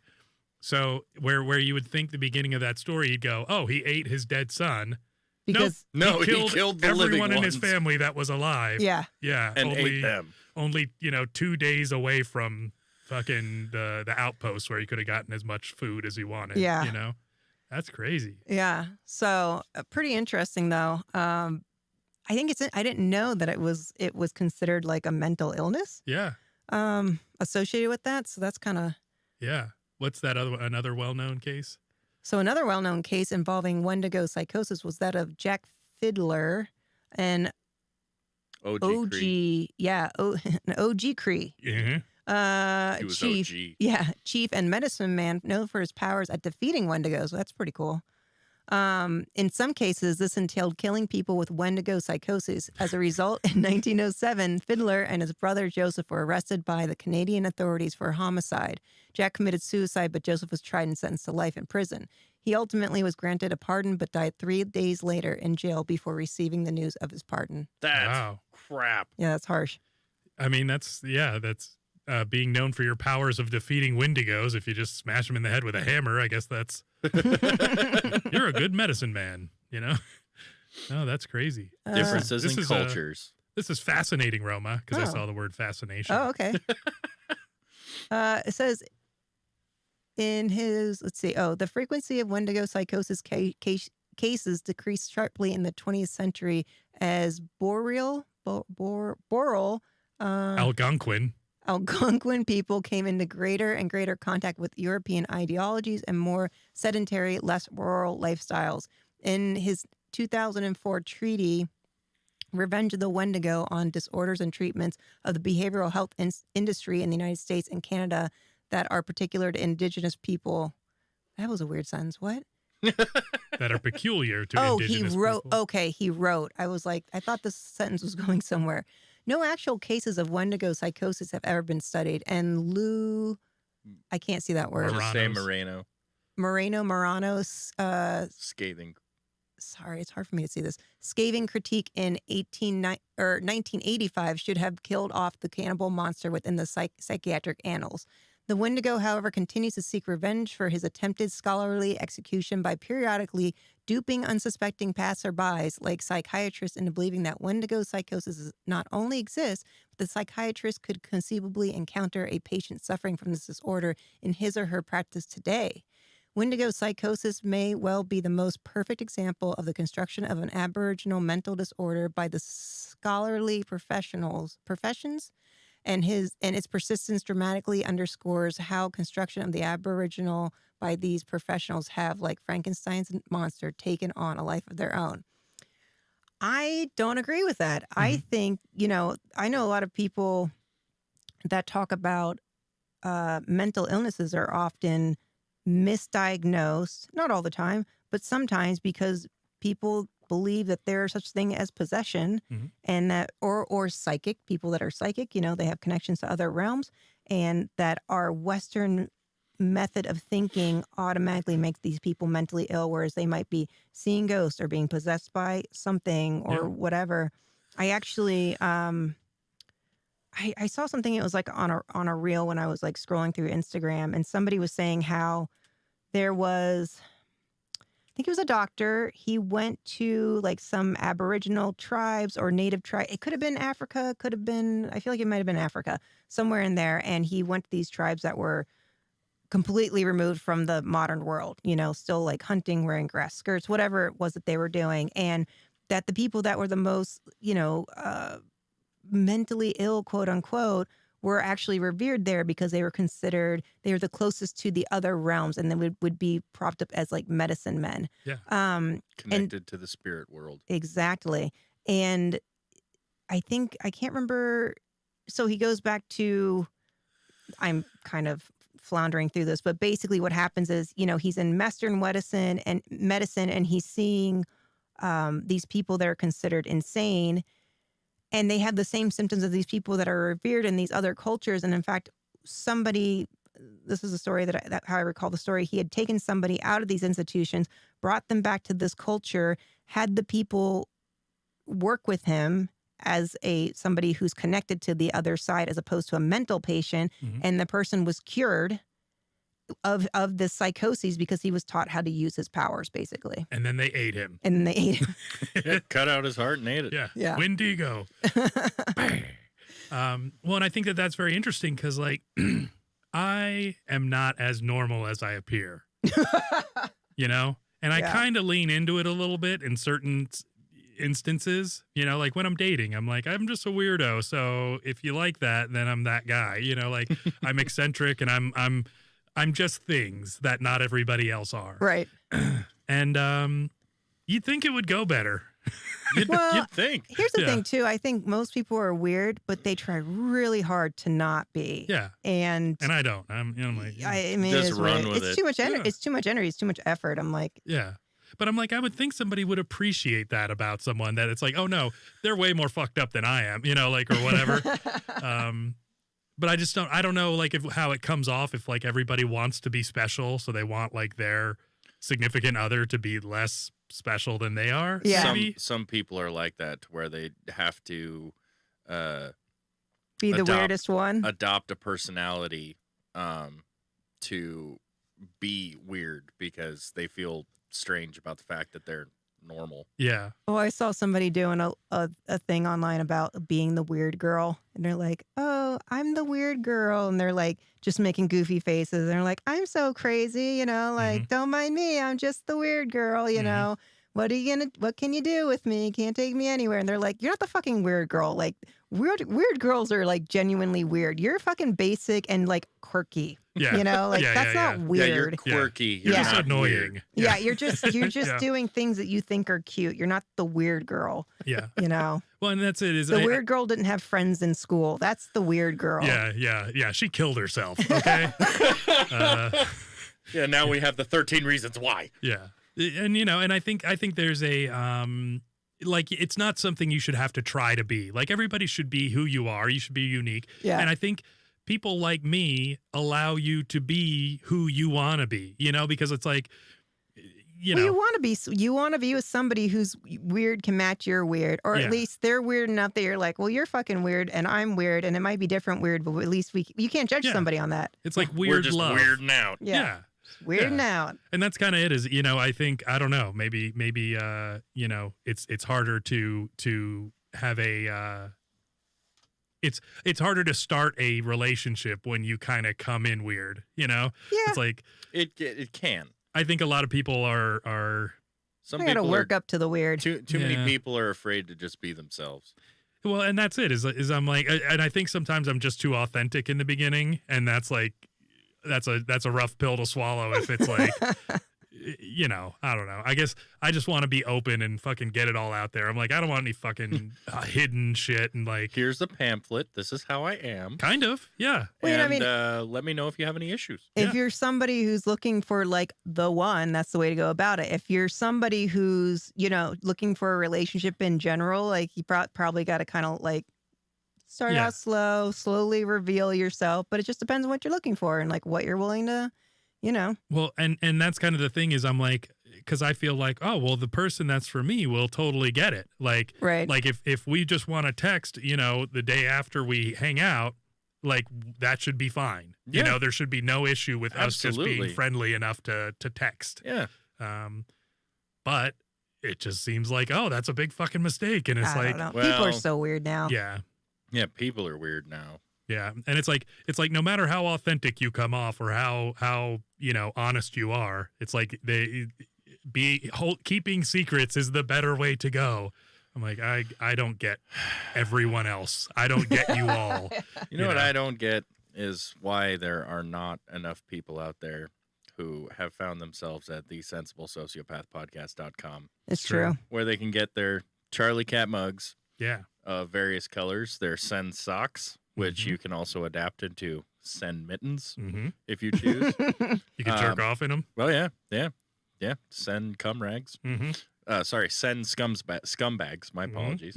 So where you would think the beginning of that story, you'd go, oh, he ate his dead son. Because No, he killed the living everyone in his ones. family that was alive. yeah, Yeah. And ate them. Only 2 days away from fucking the outpost where he could have gotten as much food as he wanted. Yeah. That's crazy. yeah. So pretty interesting though. I think I didn't know that it was considered like a mental illness Yeah. associated with that. So that's kind of. Yeah. What's that another well-known case? So another well-known case involving Wendigo psychosis was that of Jack Fiddler, an OG. OG, Cree. an OG Cree. Mm-hmm. He was chief, OG. yeah, chief and medicine man known for his powers at defeating Wendigos. That's pretty cool. In some cases, this entailed killing people with Wendigo psychosis. As a result, in 1907, Fiddler and his brother Joseph were arrested by the Canadian authorities for homicide. Jack committed suicide, but Joseph was tried and sentenced to life in prison. He ultimately was granted a pardon, but died 3 days later in jail before receiving the news of his pardon. That's Wow. crap. Yeah, that's harsh. I mean, that's being known for your powers of defeating Wendigos. If you just smash them in the head with a hammer, I guess that's you're a good medicine man. No, that's crazy. Differences This in is, cultures. This is fascinating, Roma, because I Oh. saw the word fascination. Oh, okay. It says in his, the frequency of Wendigo psychosis cases decreased sharply in the 20th century as Boreal Algonquin. Algonquin people came into greater and greater contact with European ideologies and more sedentary, less rural lifestyles. In his 2004 treaty, Revenge of the Wendigo on disorders and treatments of the behavioral health industry in the United States and Canada that are particular to Indigenous people. That was a weird sentence. What? That are peculiar to Oh, indigenous he wrote. people. Okay, he wrote. I was like, I thought this sentence was going somewhere. No actual cases of Wendigo psychosis have ever been studied. And I can't see that word. Just say Moranos. Moreno. Morano's Scathing. sorry, it's hard for me to see this. Scathing critique in 1985 should have killed off the cannibal monster within the psychiatric annals. The Wendigo, however, continues to seek revenge for his attempted scholarly execution by periodically duping unsuspecting passerbys like psychiatrists into believing that Wendigo psychosis not only exists, but the psychiatrist could conceivably encounter a patient suffering from this disorder in his or her practice today. Wendigo psychosis may well be the most perfect example of the construction of an Aboriginal mental disorder by the scholarly professions, and its persistence dramatically underscores how construction of the Aboriginal by these professionals have, like Frankenstein's monster, taken on a life of their own. I don't agree with that. I think, I know a lot of people that talk about mental illnesses are often misdiagnosed, not all the time, but sometimes because people believe that there's such thing as possession and that or psychic, people that are psychic, they have connections to other realms, and that our Western method of thinking automatically makes these people mentally ill, whereas they might be seeing ghosts or being possessed by something or whatever. I actually I saw something, it was like on a reel when I was like scrolling through Instagram, and somebody was saying how there was, I think it was a doctor. He went to like some Aboriginal tribes or native tribe. It could have been Africa, could have been, I feel like it might have been Africa, somewhere in there. And he went to these tribes that were completely removed from the modern world, still like hunting, wearing grass skirts, whatever it was that they were doing. And that the people that were the most, mentally ill, quote unquote, were actually revered there because they were the closest to the other realms, and then would be propped up as like medicine men. Yeah. Connected to the spirit world. Exactly. And I think, I can't remember. So he goes back to, I'm kind of floundering through this, but basically what happens is, he's in Western medicine and he's seeing these people that are considered insane, and they have the same symptoms of these people that are revered in these other cultures. And in fact, this is a story that how I recall the story. He had taken somebody out of these institutions, brought them back to this culture, had the people work with him as somebody who's connected to the other side as opposed to a mental patient. And the person was cured of this psychosis because he was taught how to use his powers, basically. And then they ate him. Cut out his heart and ate it. Yeah. Wendigo. Well, and I think that's very interesting because, like, I am not as normal as I appear, And I kind of lean into it a little bit in certain instances, like when I'm dating, I'm like, I'm just a weirdo. So if you like that, then I'm that guy, like I'm eccentric and I'm just things that not everybody else are. Right. And you'd think it would go better. You'd think. Here's the thing too. I think most people are weird, but they try really hard to not be. Yeah. And I don't. I'm like, I mean, just run with it. It's too much energy. It's too much energy. It's too much effort. I'm like, yeah. But I'm like, I would think somebody would appreciate that about someone, that it's like, oh no, they're way more fucked up than I am, like, or whatever. But I don't know, like, how it comes off if like everybody wants to be special. So they want like their significant other to be less special than they are. Yeah. Some people are like that, to where they have to be the weirdest one. Adopt a personality to be weird because they feel strange about the fact that they're normal. Yeah. Oh, I saw somebody doing a thing online about being the weird girl, and they're like, "Oh, I'm the weird girl," and they're like just making goofy faces. And they're like, "I'm so crazy, like don't mind me. I'm just the weird girl, What can you do with me? You can't take me anywhere." And they're like, "You're not the fucking weird girl. Like weird girls are like genuinely weird. You're fucking basic and like quirky." Yeah. That's not weird. Yeah, you're quirky. You're just not annoying. Weird. Yeah, you're just doing things that you think are cute. You're not the weird girl. Yeah. Well, and that's it. The weird girl didn't have friends in school. That's the weird girl. Yeah. She killed herself. Okay. Yeah. Now we have the 13 reasons why. Yeah. And and I think there's a like, it's not something you should have to try to be. Like, everybody should be who you are. You should be unique. Yeah. And I think people like me allow you to be who you want to be, because it's like, you Well, know, you want to be with somebody who's weird can match your weird, or Yeah. at least they're weird enough that you're like, well, you're fucking weird and I'm weird, and it might be different weird, but at least you can't judge Yeah. somebody on that. it's like We're weird just love. weirding out. Yeah. Weirding out. And that's kind of it. Is I think I don't know. Maybe it's harder to have a. It's harder to start a relationship when you kind of come in weird. Yeah. It's like It can. I think a lot of people are. Some I got to people work are up to the weird. too Yeah. many people are afraid to just be themselves. Well, and that's it. Is I'm like, and I think sometimes I'm just too authentic in the beginning, and that's like, that's a rough pill to swallow if it's like, I don't know. I guess I just want to be open and fucking get it all out there. I'm like, I don't want any fucking hidden shit and like, Here's the pamphlet. This is how I am. kind of, yeah. Wait, I and mean- let me know if you have any issues. If Yeah. you're somebody who's looking for like the one, that's the way to go about it. If you're somebody who's, looking for a relationship in general, like you probably got to kind of like start Yeah. out slow, slowly reveal yourself, but it just depends on what you're looking for and like what you're willing to, Well, and that's kind of the thing is I'm like, because I feel like, oh, well, the person that's for me will totally get it. Like, Right. like if we just want to text, the day after we hang out, like that should be fine. Yeah. There should be no issue with us just Absolutely. being friendly enough to text. Yeah. But it just seems like, oh, that's a big fucking mistake. And it's I like, don't know. People are well, so weird now. yeah. Yeah, people are weird now. Yeah, and it's like no matter how authentic you come off or how honest you are, it's like keeping secrets is the better way to go. I'm like I don't get everyone else. I don't get you all. You know what I don't get is why there are not enough people out there who have found themselves at the sensiblesociopathpodcast.com It's True. true. where they can get their Charlie Cat mugs Yeah, of various colors, their Sen socks, which Mhm. you can also adapt into Sen mittens mm-hmm. if you choose. You can jerk off in them. Well, yeah. Sen cum rags. Mm-hmm. Sorry, Sen scumbags. My apologies.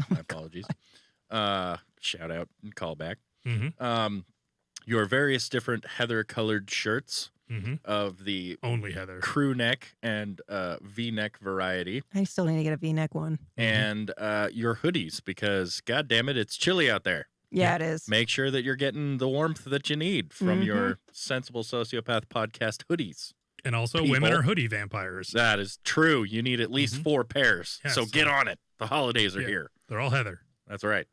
Shout out and call back. Mm-hmm. Your various different heather colored shirts Mm-hmm. of the Only Heather. crew neck and V-neck variety, I still need to get a V-neck one. and your hoodies because god damn it, it's chilly out there. Yeah, it is. Make sure that you're getting the warmth that you need from Mhm. your Sensible Sociopath podcast hoodies. And also, People. women are hoodie vampires. That is true. You need at least Mhm. 4 pairs. Yeah, so so- get on it. The holidays are Yeah. here. They're all Heather. That's right.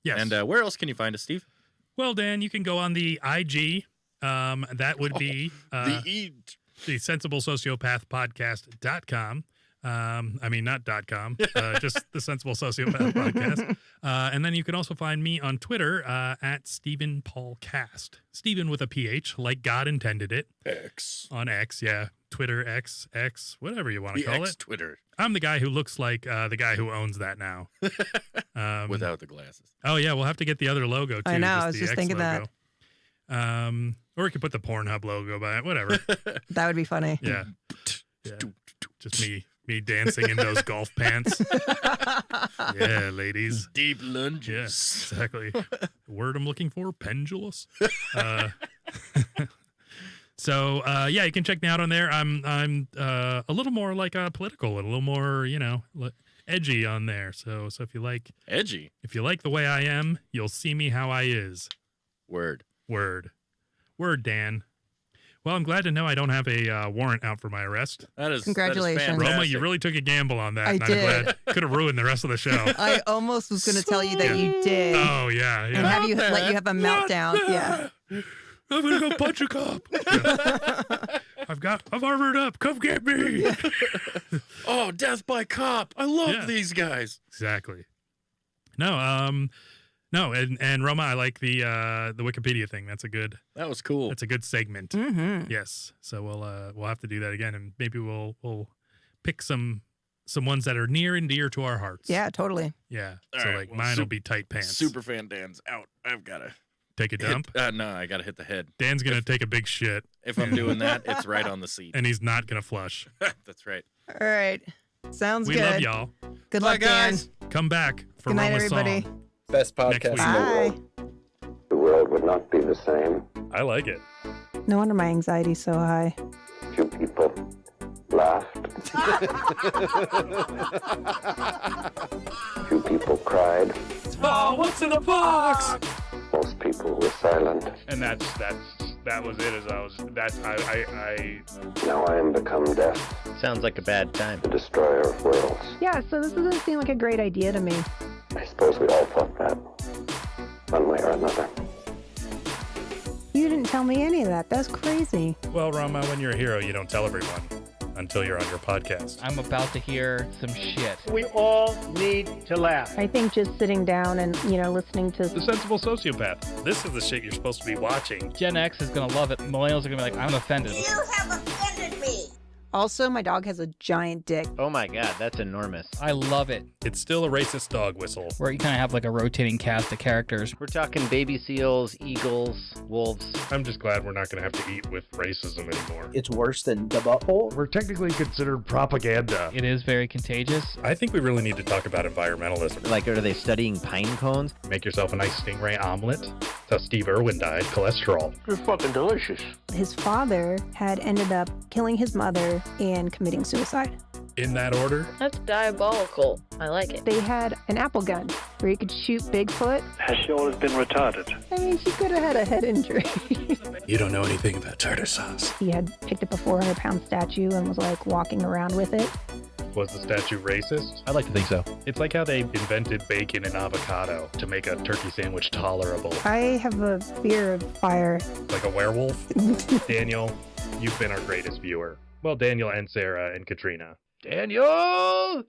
Yes. And where else can you find us, Steve? Well, Dan, you can go on the IG. That would be the Sensible Sociopath Podcast.com. I mean, not .com, just the Sensible Sociopath Podcast. And then you can also find me on Twitter at Stephen Paul Cast. Stephen with a PH, like God intended it. X. On X, yeah. Twitter, X, whatever you want to The call X it. Twitter I'm the guy who looks like the guy who owns that now. without the glasses. Oh, yeah, we'll have to get the other logo, too. I know, I was the just X thinking that. logo. Or we could put the Pornhub logo by it, whatever. That would be funny. Yeah. Yeah. Just me dancing in those golf pants. Yeah, ladies. Deep Yeah, lunges. exactly. The word I'm looking for, pendulous. So yeah, you can check me out on there. I'm a little more like political and a little more, edgy on there. So if you like Edgy. the way I am, you'll see me how I is. Word. Word, Dan. Well, I'm glad to know I don't have a warrant out for my arrest. That is Congratulations. That is Roma, fantastic. you really took a gamble on that. I and did. I'm glad. Could have ruined the rest of the show. I almost was going to tell you that you did. Oh yeah, And yeah. have you let you have a meltdown. Yeah. I'm gonna go punch a cop. Yeah. I've armored up. Come get me. Oh, death by cop. I love Yeah. these guys. Exactly. No, and Roma, I like the Wikipedia thing. That's a good Cool. segment. Mm-hmm. Yes. So we'll have to do that again, and maybe we'll pick some ones that are near and dear to our hearts. Yeah, totally. Yeah. All So right, like well, mine will be tight pants. Superfan Dan's out. I've got to Take a dump. no, I got to hit the head. Dan's gonna take a big shit, If I'm doing that, it's right on the seat. and he's not gonna flush. That's right. All right. Sounds We good. love y'all. Good Bye, luck, Dan. guys. Come back for Good night, Roma's everybody. song. Best Next podcast in week. the world. Bye. The world would not be the same. I like it. No wonder my anxiety's so high. Few people laughed, Few people cried. Oh, what's in the box? Most people were silent. And that was it. I Now I am become death, Sounds like a bad time. the destroyer of worlds. Yeah, so this doesn't seem like a great idea to me. I suppose we all thought that, one way or another. You didn't tell me any of that. That's crazy. Well, Rama, when you're a hero, you don't tell everyone until you're on your podcast. I'm about to hear some shit. We all need to laugh. I think just sitting down and, listening to... the sensible sociopath. This is the shit you're supposed to be watching. Gen X is gonna love it. Millennials are gonna be like, I'm offended. You have offended me. Also, my dog has a giant dick. Oh my god, that's enormous. I love it. It's still a racist dog whistle. Where you kind of have like a rotating cast of characters. We're talking baby seals, eagles, wolves. I'm just glad we're not going to have to eat with racism anymore. It's worse than the butthole. We're technically considered propaganda. It is very contagious. I think we really need to talk about environmentalism. Like, are they studying pine cones? Make yourself a nice stingray omelet. That's how Steve Irwin died. Cholesterol. They're fucking delicious. His father had ended up killing his mother and committing suicide. In that order? That's diabolical. I like it. They had an apple gun where you could shoot Bigfoot. Has she always been retarded? I mean, she could have had a head injury. You don't know anything about tartar sauce. He had picked up a 400-pound statue and was like walking around with it. Was the statue racist? I'd like to think so. It's like how they invented bacon and avocado to make a turkey sandwich tolerable. I have a fear of fire. Like a werewolf. Daniel, you've been our greatest viewer. Well, Daniel and Sarah and Katrina. Daniel!